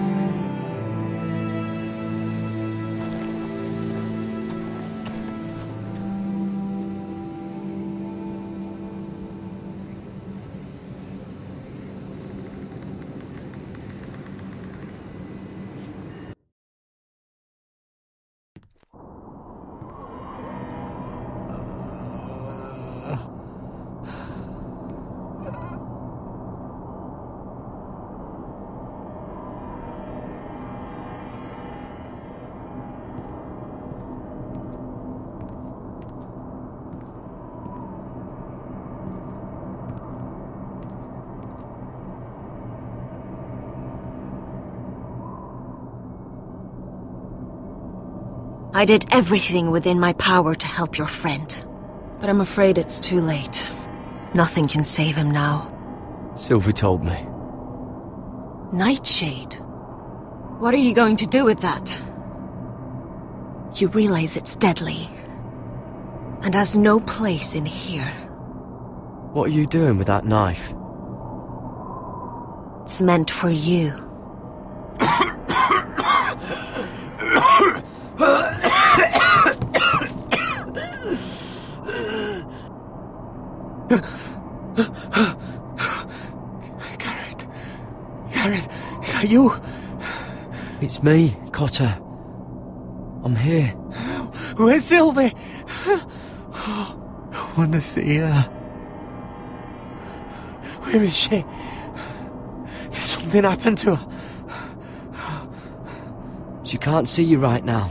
I did everything within my power to help your friend. But I'm afraid it's too late. Nothing can save him now. Sylvie told me. Nightshade? What are you going to do with that? You realize it's deadly. And has no place in here. What are you doing with that knife? It's meant for you. Garrett, is that you? It's me, Cotter. I'm here. Where's Sylvie? I want to see her. Where is she? Did something happen to her? She can't see you right now,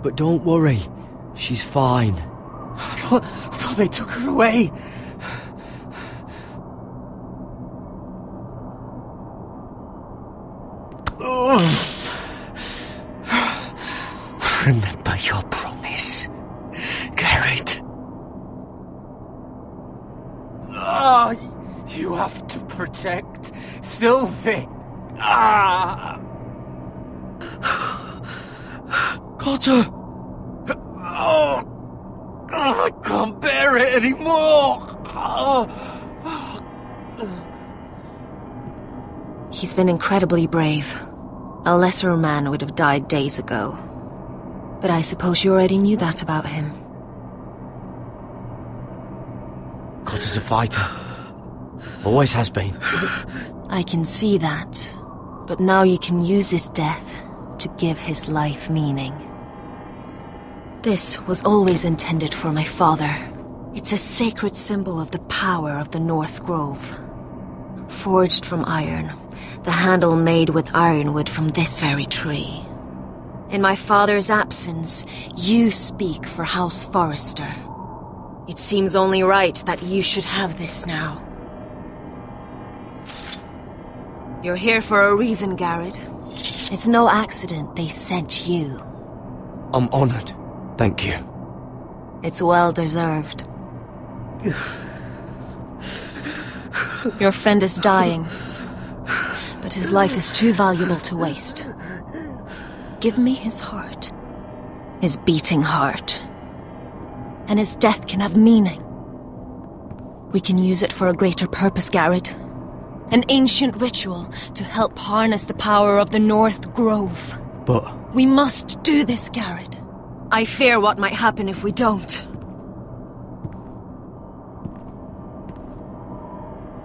but don't worry. She's fine. I thought they took her away. Remember your promise, Garrett. You have to protect Sylvie. Ah! Cotter! Oh, I can't bear it anymore! He's been incredibly brave. A lesser man would have died days ago. But I suppose you already knew that about him. Cotter's a fighter. Always has been. I can see that. But now you can use his death to give his life meaning. This was always intended for my father. It's a sacred symbol of the power of the North Grove. Forged from iron, the handle made with ironwood from this very tree. In my father's absence, you speak for House Forrester. It seems only right that you should have this now. You're here for a reason, Garrett. It's no accident they sent you. I'm honored. Thank you. It's well deserved. Your friend is dying, but his life is too valuable to waste. Give me his heart. His beating heart. And his death can have meaning. We can use it for a greater purpose, Garrett. An ancient ritual to help harness the power of the North Grove. But... we must do this, Garrett. I fear what might happen if we don't.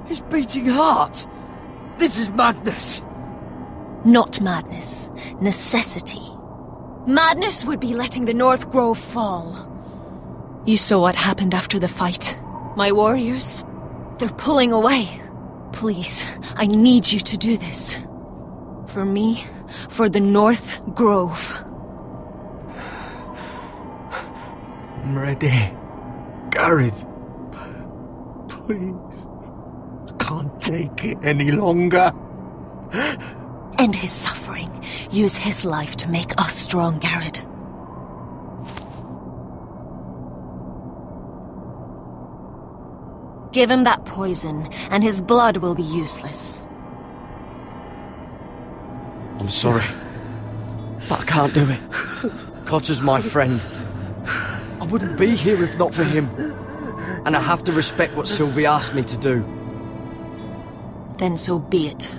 His beating heart! This is madness! Not madness. Necessity. Madness would be letting the North Grove fall. You saw what happened after the fight. My warriors, they're pulling away. Please, I need you to do this. For me, for the North Grove. I'm ready. Garrett, please. I can't take it any longer. End his suffering. Use his life to make us strong, Garrett. Give him that poison, and his blood will be useless. I'm sorry, but I can't do it. Cotter's my friend. I wouldn't be here if not for him. And I have to respect what Sylvie asked me to do. Then so be it.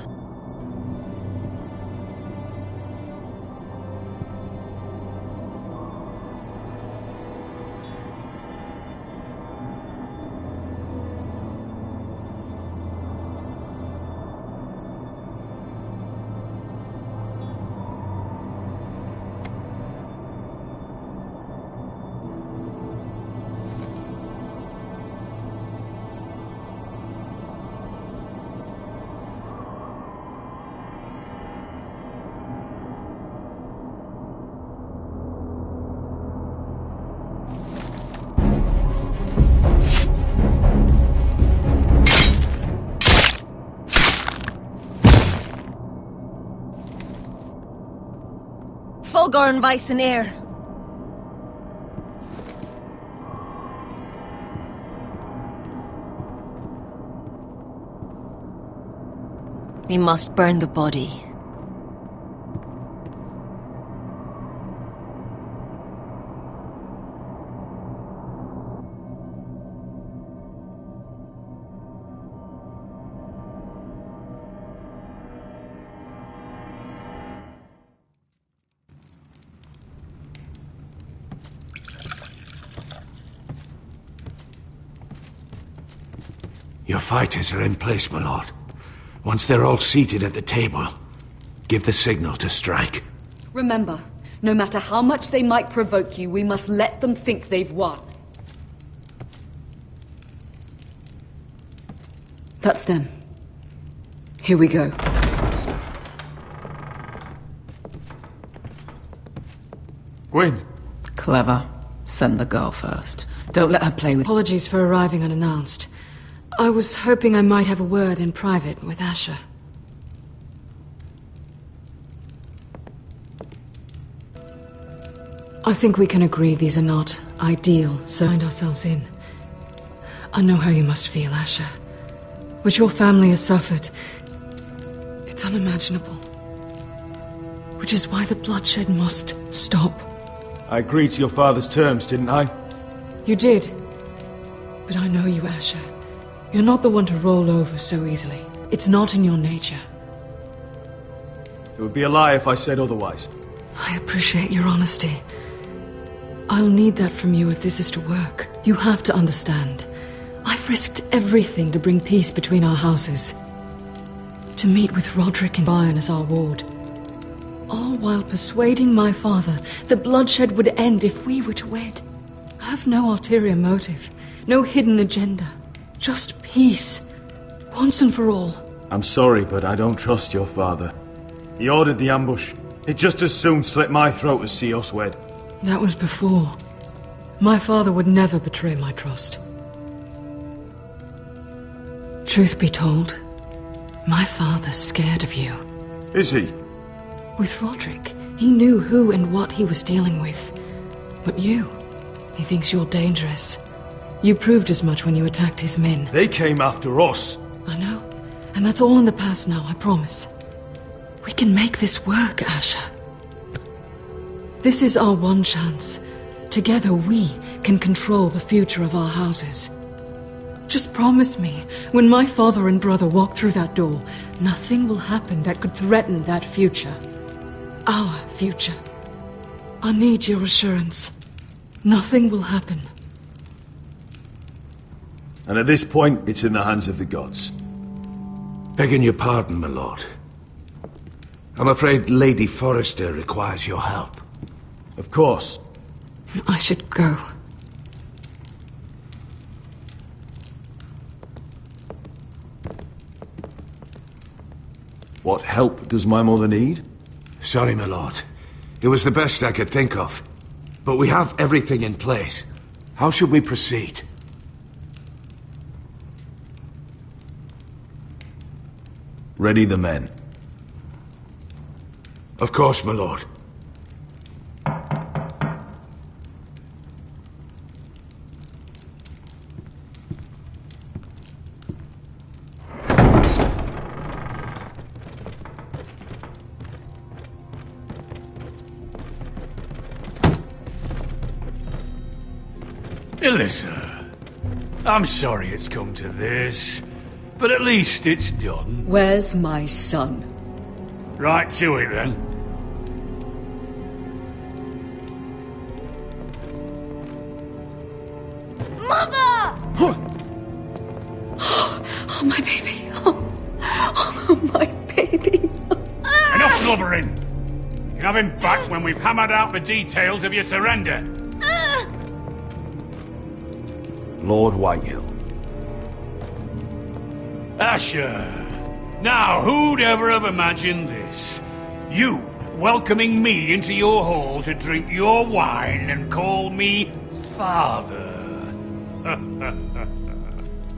Fulgorn Weissen Air. We must burn the body. Your fighters are in place, my lord. Once they're all seated at the table, give the signal to strike. Remember, no matter how much they might provoke you, we must let them think they've won. That's them. Here we go. Gwyn. Clever. Send the girl first. Don't let her play with... Apologies for arriving unannounced. I was hoping I might have a word in private with Asher. I think we can agree these are not ideal, so find ourselves in. I know how you must feel, Asher. What your family has suffered, it's unimaginable. Which is why the bloodshed must stop. I agreed to your father's terms, didn't I? You did. But I know you, Asher. You're not the one to roll over so easily. It's not in your nature. It would be a lie if I said otherwise. I appreciate your honesty. I'll need that from you if this is to work. You have to understand. I've risked everything to bring peace between our houses. To meet with Roderick and Bayern as our ward. All while persuading my father that bloodshed would end if we were to wed. I have no ulterior motive, no hidden agenda. Just peace, once and for all. I'm sorry, but I don't trust your father. He ordered the ambush. He'd just as soon slit my throat as see us wed. That was before. My father would never betray my trust. Truth be told, my father's scared of you. Is he? With Roderick, he knew who and what he was dealing with. But you, he thinks you're dangerous. You proved as much when you attacked his men. They came after us. I know. And that's all in the past now, I promise. We can make this work, Asher. This is our one chance. Together we can control the future of our houses. Just promise me, when my father and brother walk through that door, nothing will happen that could threaten that future. Our future. I need your assurance. Nothing will happen. And at this point, it's in the hands of the gods. Begging your pardon, my lord. I'm afraid Lady Forrester requires your help. Of course. I should go. What help does my mother need? Sorry, my lord. It was the best I could think of. But we have everything in place. How should we proceed? Ready the men. Of course, my lord. Elissa, I'm sorry it's come to this, but at least it's done. Where's my son? Right to it, then. Mother! Oh, my baby. Oh, my baby. Enough blubbering! You can have him back when we've hammered out the details of your surrender. Lord Whitehill. Asher. Now, who'd ever have imagined this? You welcoming me into your hall to drink your wine and call me father.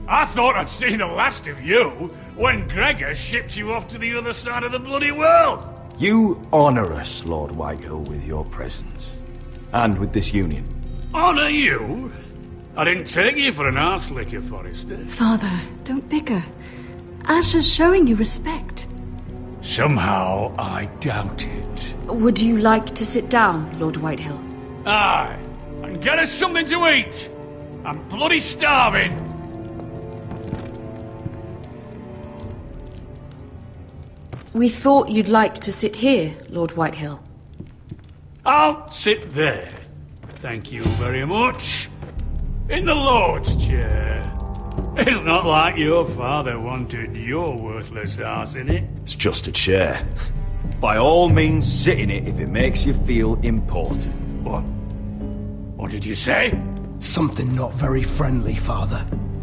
I thought I'd seen the last of you when Gregor shipped you off to the other side of the bloody world. You honor us, Lord Whitehill, with your presence. And with this union. Honor you? I didn't take you for an arse-licker, Forrester. Father, don't bicker. Asher's showing you respect. Somehow I doubt it. Would you like to sit down, Lord Whitehill? Aye, and get us something to eat. I'm bloody starving. We thought you'd like to sit here, Lord Whitehill. I'll sit there. Thank you very much. In the Lord's chair. It's not like your father wanted your worthless ass in it. It's just a chair. By all means, sit in it if it makes you feel important. What? What did you say? Something not very friendly, Father.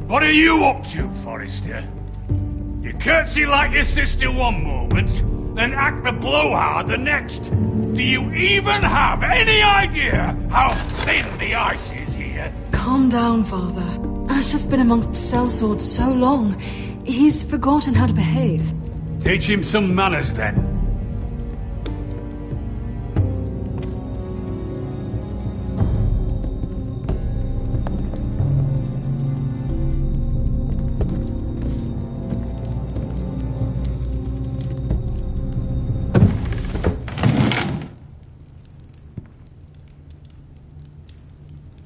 What are you up to, Forrester? You curtsy like your sister one moment, then act the blowhard the next. Do you even have any idea how thin the ice is here? Calm down, Father. Asher's been amongst sellswords so long, he's forgotten how to behave. Teach him some manners, then.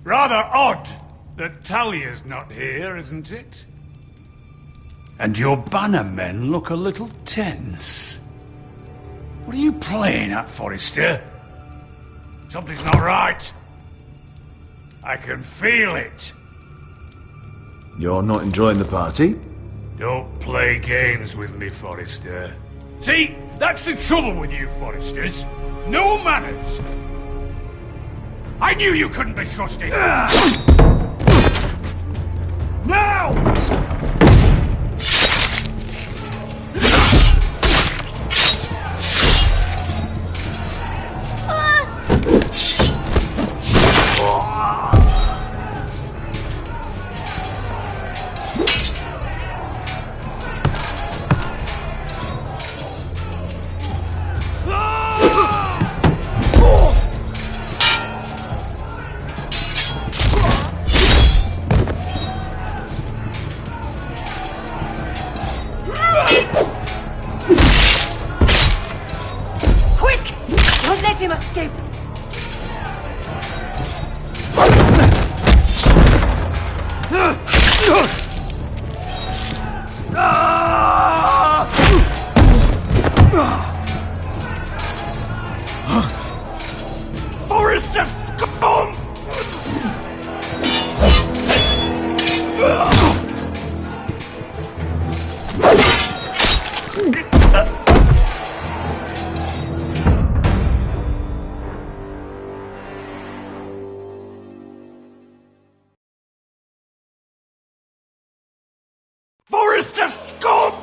Rather odd that Talia's not here, isn't it? And your banner men look a little tense. What are you playing at, Forrester? Something's not right. I can feel it. You're not enjoying the party? Don't play games with me, Forrester. See, that's the trouble with you, Forresters. No manners. I knew you couldn't be trusted. Now! Forrester scum!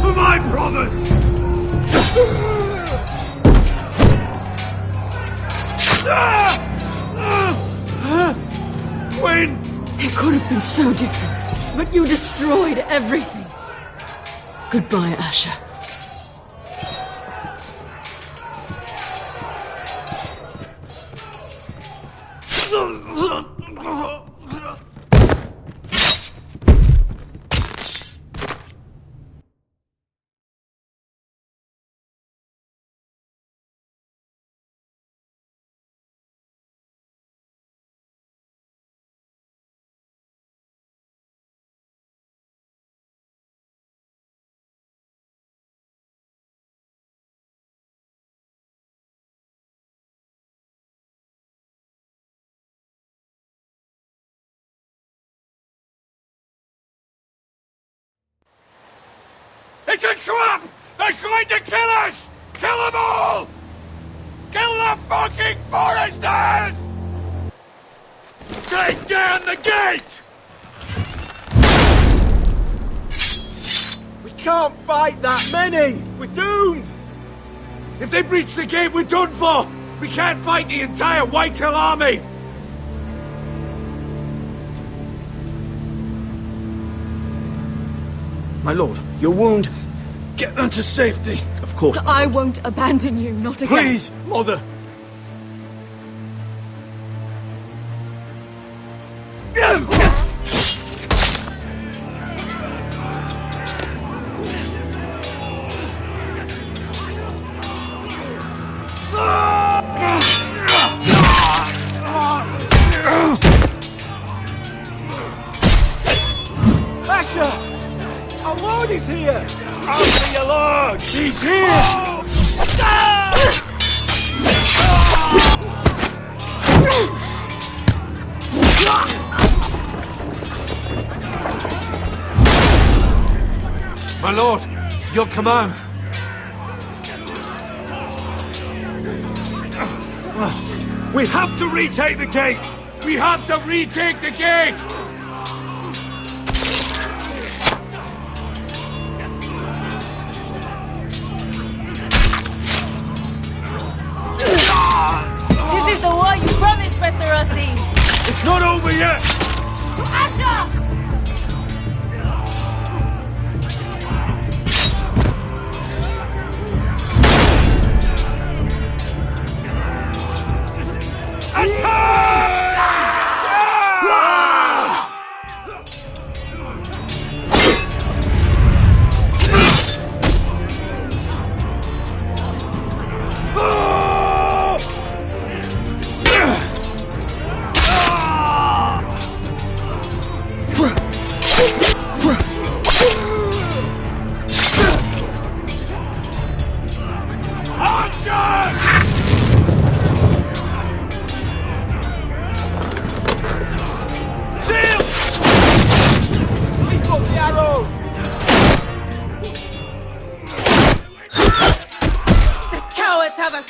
For my brothers! Quinn! It could have been so different, but you destroyed everything. Goodbye, Asher. It's a trap! They're trying to kill us! Kill them all! Kill the fucking Foresters! Take down the gate! We can't fight that many! We're doomed! If they breach the gate, we're done for! We can't fight the entire Whitehill army! My lord, your wound. Get them to safety. Of course. I won't abandon you, not again. Please, mother. Asher! Our lord is here! After your lord! He's here! My lord, your command. We have to retake the gate! We have to retake the gate!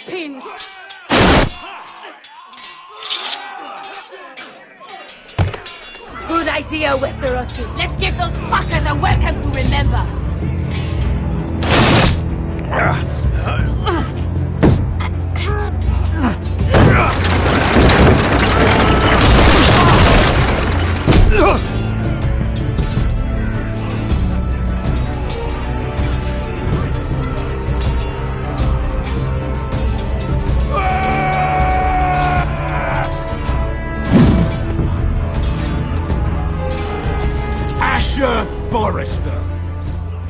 pinned. Good idea, Westerosi. Let's give those fuckers a welcome to remember. Asher Forrester,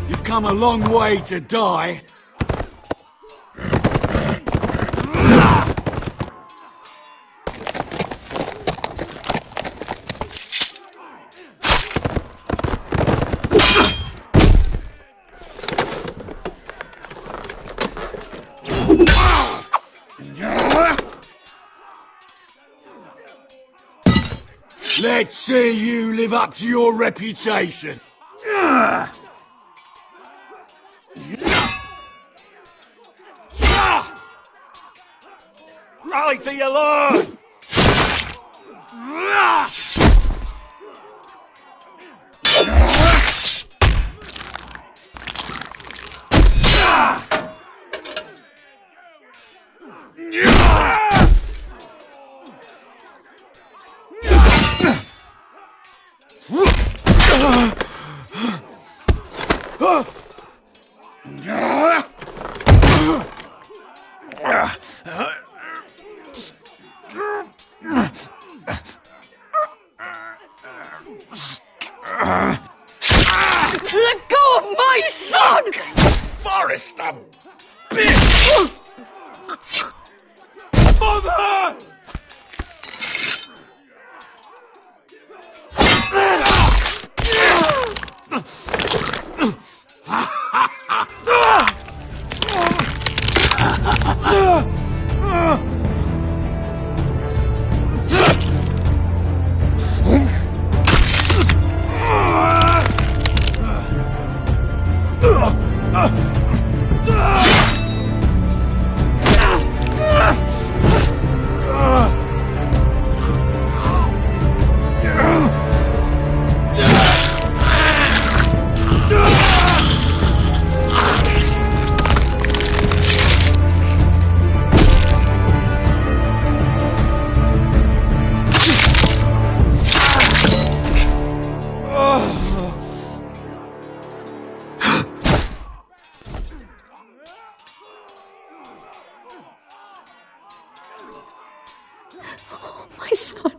you've come a long way to die. Let's see you live up to your reputation. Rally to your lord! Let go of my son! Forrester! Mother! My son.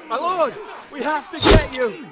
My lord, we have to get you!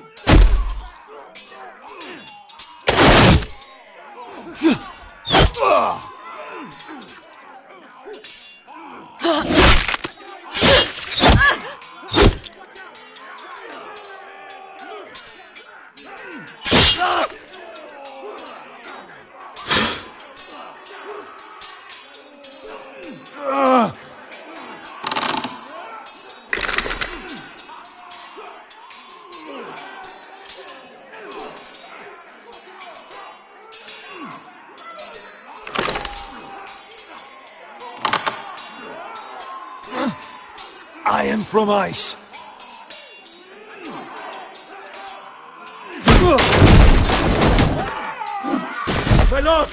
I am from ice. My lord,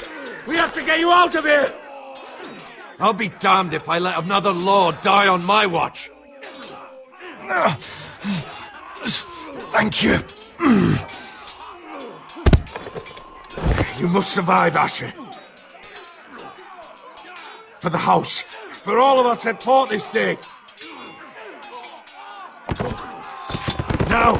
we have to get you out of here! I'll be damned if I let another lord die on my watch. Thank you. You must survive, Asher. For the house. For all of us at Port this day. Now!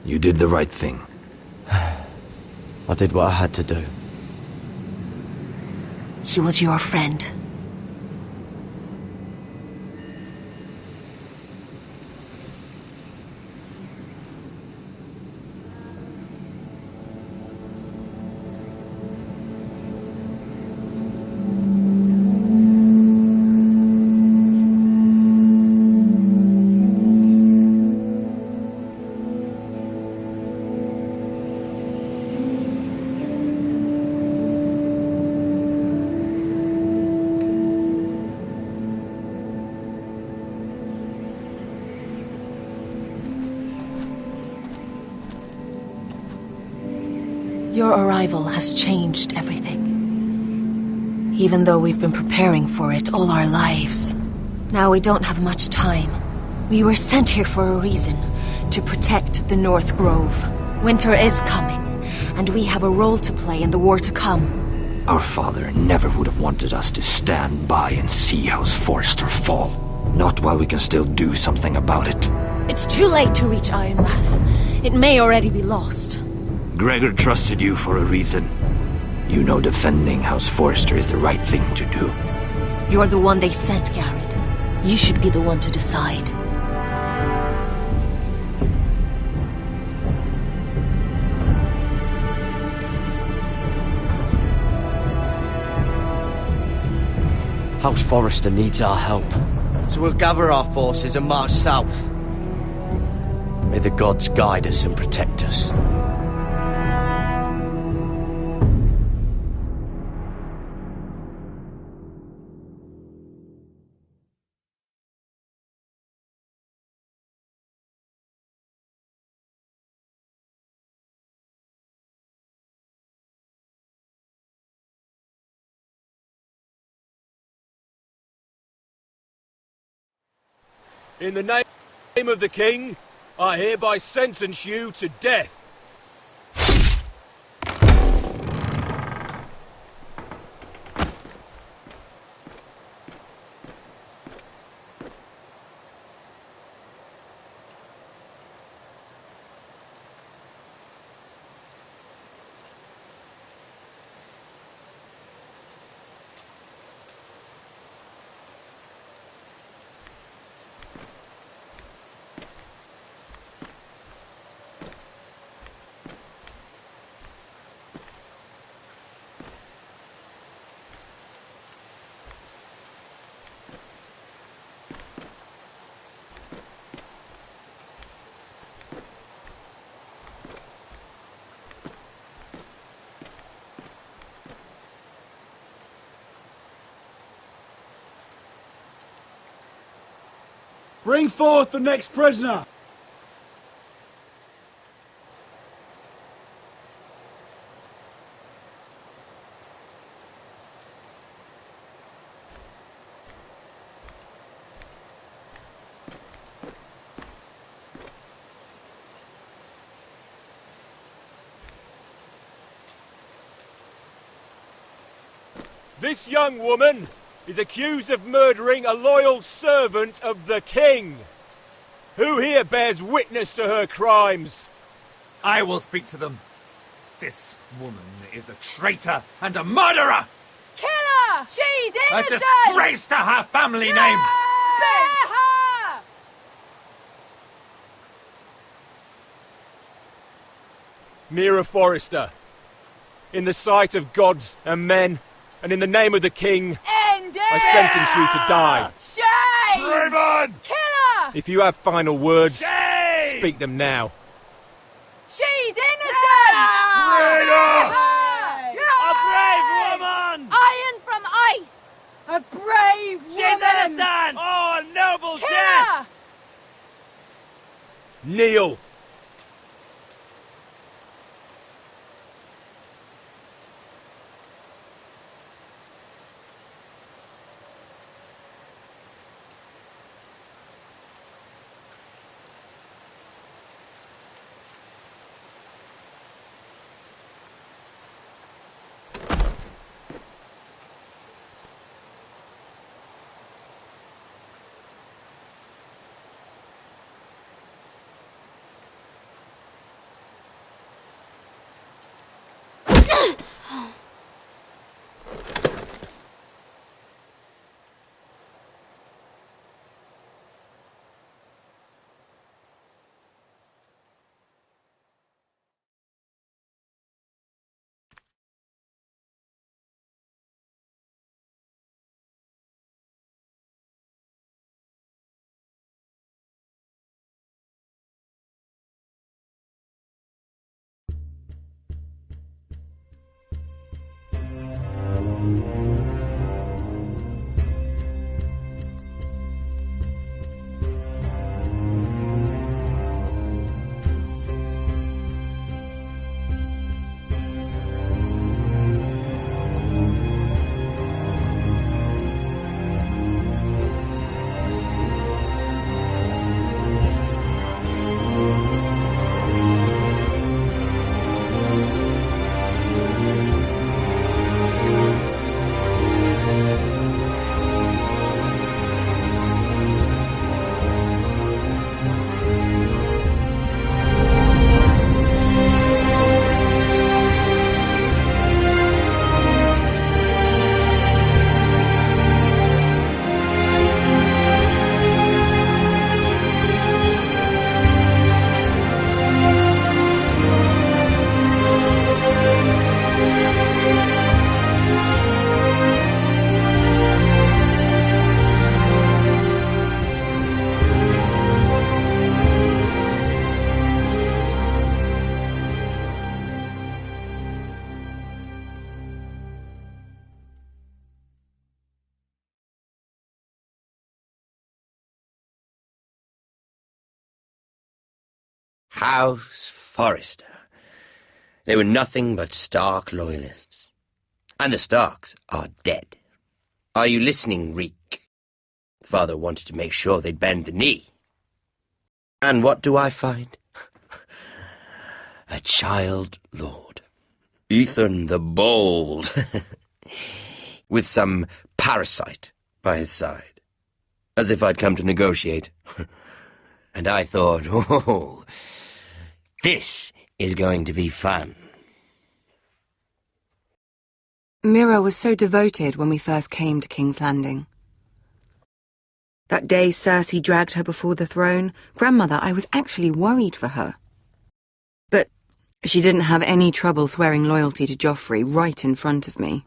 You did the right thing. I did what I had to do. He was your friend. Your arrival has changed everything. Even though we've been preparing for it all our lives. Now we don't have much time. We were sent here for a reason. To protect the North Grove. Winter is coming, and we have a role to play in the war to come. Our father never would have wanted us to stand by and see House Forrester fall. Not while we can still do something about it. It's too late to reach Ironrath. It may already be lost. Gregor trusted you for a reason. You know defending House Forrester is the right thing to do. You're the one they sent, Garrett. You should be the one to decide. House Forrester needs our help. So we'll gather our forces and march south. May the gods guide us and protect us. In the name of the king, I hereby sentence you to death. Bring forth the next prisoner! This young woman is accused of murdering a loyal servant of the king. Who here bears witness to her crimes? I will speak to them. This woman is a traitor and a murderer! Kill her! She's A innocent! disgrace to her family name! Spare her! Mira Forrester, in the sight of gods and men, and in the name of the king, End it! I sentence you to die. Shame! Raymond! Kill her! If you have final words, Shame! speak them now. She's innocent! Traitor! A brave woman! Iron from ice! A brave woman! She's innocent! Oh, a noble death! Kneel! House Forrester. They were nothing but Stark loyalists. And the Starks are dead. Are you listening, Reek? Father wanted to make sure they'd bend the knee. And what do I find? A child lord. Ethan the Bold. With some parasite by his side. As if I'd come to negotiate. And I thought, oh, this is going to be fun. Mira was so devoted when we first came to King's Landing. That day Cersei dragged her before the throne, Grandmother, I was actually worried for her. But she didn't have any trouble swearing loyalty to Joffrey right in front of me.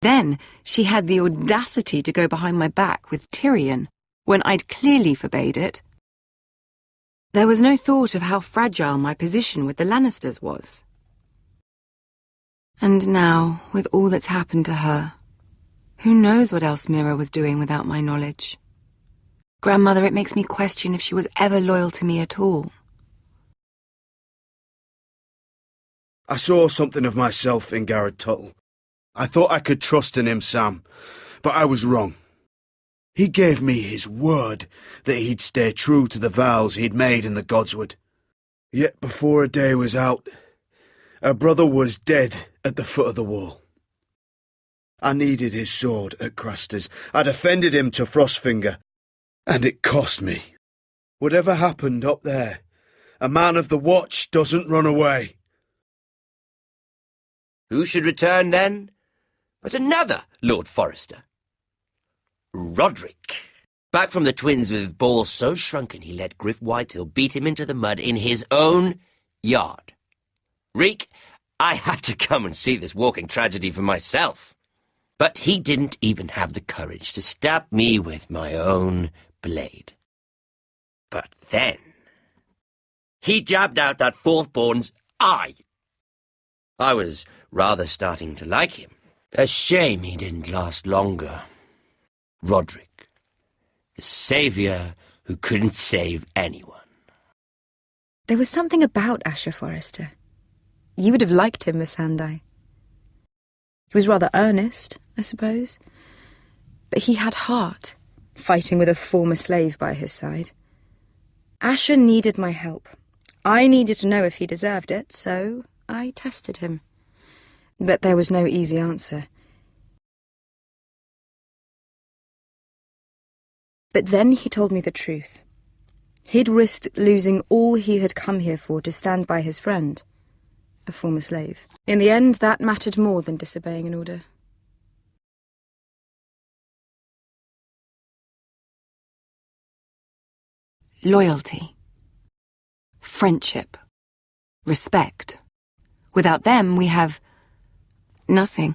Then she had the audacity to go behind my back with Tyrion, when I'd clearly forbade it. There was no thought of how fragile my position with the Lannisters was. And now, with all that's happened to her, who knows what else Mira was doing without my knowledge? Grandmother, it makes me question if she was ever loyal to me at all. I saw something of myself in Garrett Tuttle. I thought I could trust in him, Sam, but I was wrong. He gave me his word that he'd stay true to the vows he'd made in the Godswood. Yet before a day was out, her brother was dead at the foot of the wall. I needed his sword at Craster's. I defended him to Frostfinger, and it cost me. Whatever happened up there, a man of the Watch doesn't run away. Who should return then but another Lord Forrester? Roderick. Back from the Twins with balls so shrunken he let Griff Whitehill beat him into the mud in his own yard. Reek, I had to come and see this walking tragedy for myself. But he didn't even have the courage to stab me with my own blade. But then he jabbed out that fourth-born's eye. I was rather starting to like him. A shame he didn't last longer. Roderick, the saviour who couldn't save anyone. There was something about Asher Forrester. You would have liked him, Miss Sandai. He was rather earnest, I suppose. But he had heart, fighting with a former slave by his side. Asher needed my help. I needed to know if he deserved it, so I tested him. But there was no easy answer. But then he told me the truth. He'd risked losing all he had come here for to stand by his friend, a former slave. In the end, that mattered more than disobeying an order. Loyalty. Friendship. Respect. Without them, we have nothing.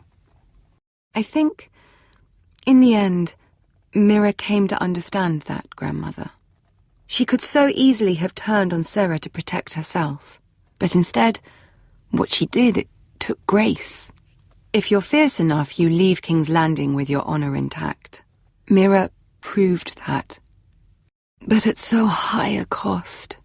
I think, in the end, Mira came to understand that, Grandmother. She could so easily have turned on Sarah to protect herself, but instead, what she did, it took grace. If you're fierce enough, you leave King's Landing with your honour intact. Mira proved that, but at so high a cost.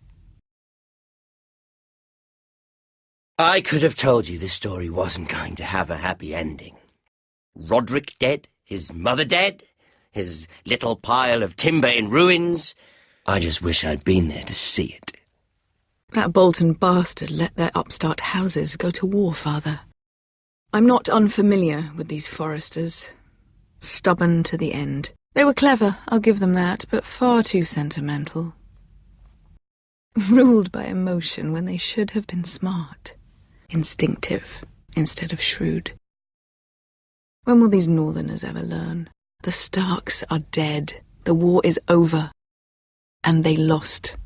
I could have told you this story wasn't going to have a happy ending. Roderick dead, his mother dead, his little pile of timber in ruins. I just wish I'd been there to see it. That Bolton bastard let their upstart houses go to war, Father. I'm not unfamiliar with these Forresters. Stubborn to the end. They were clever, I'll give them that, but far too sentimental. Ruled by emotion when they should have been smart. Instinctive instead of shrewd. When will these Northerners ever learn? The Starks are dead. The war is over. And they lost.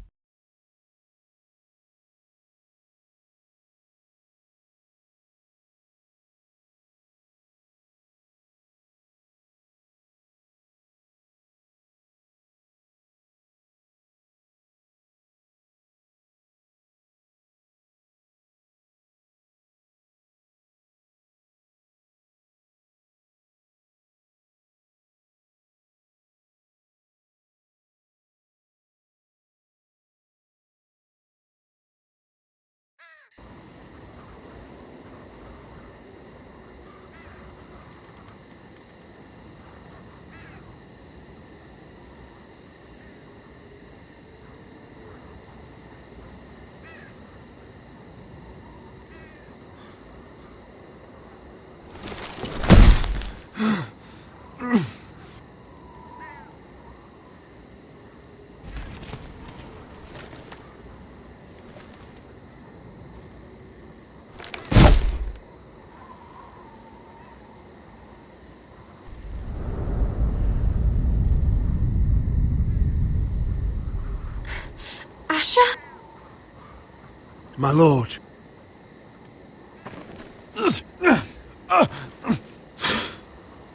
Asher? My lord.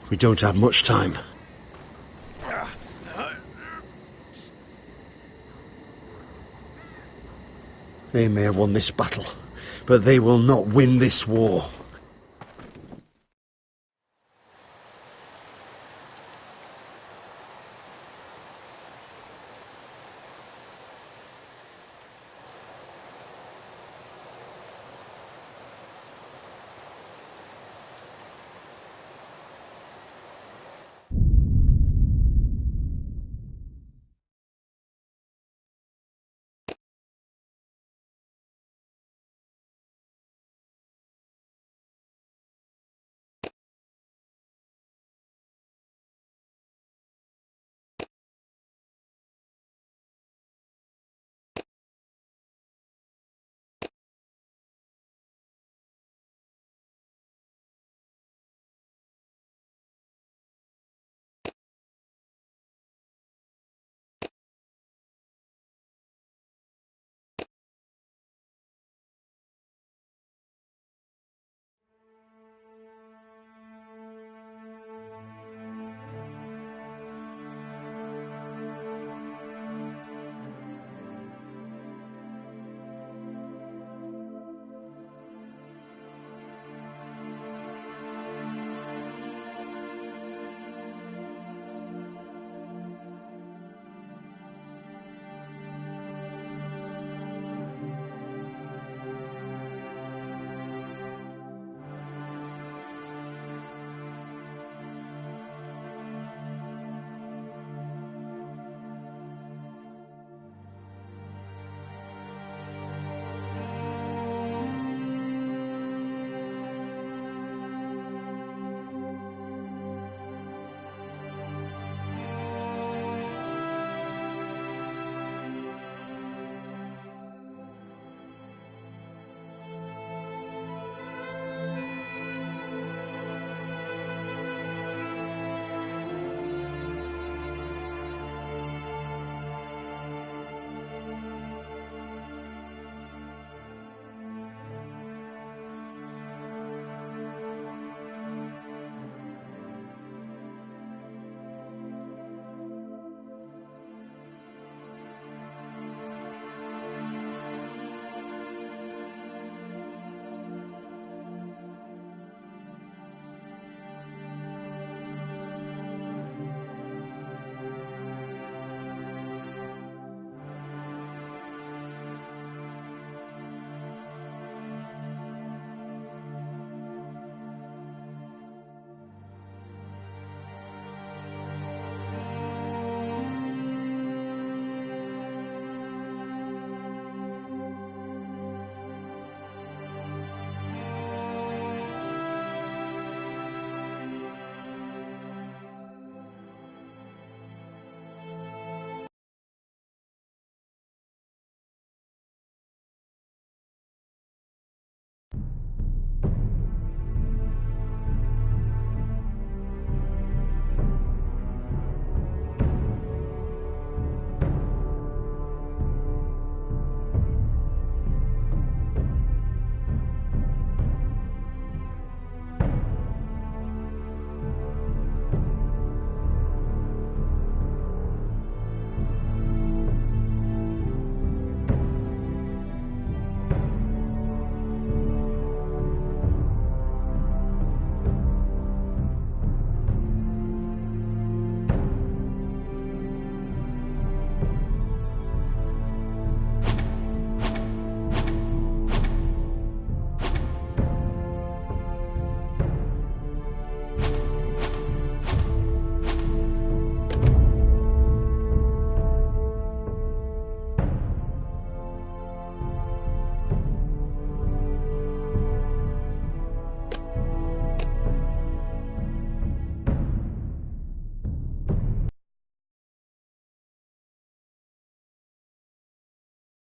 We don't have much time. They may have won this battle, but they will not win this war.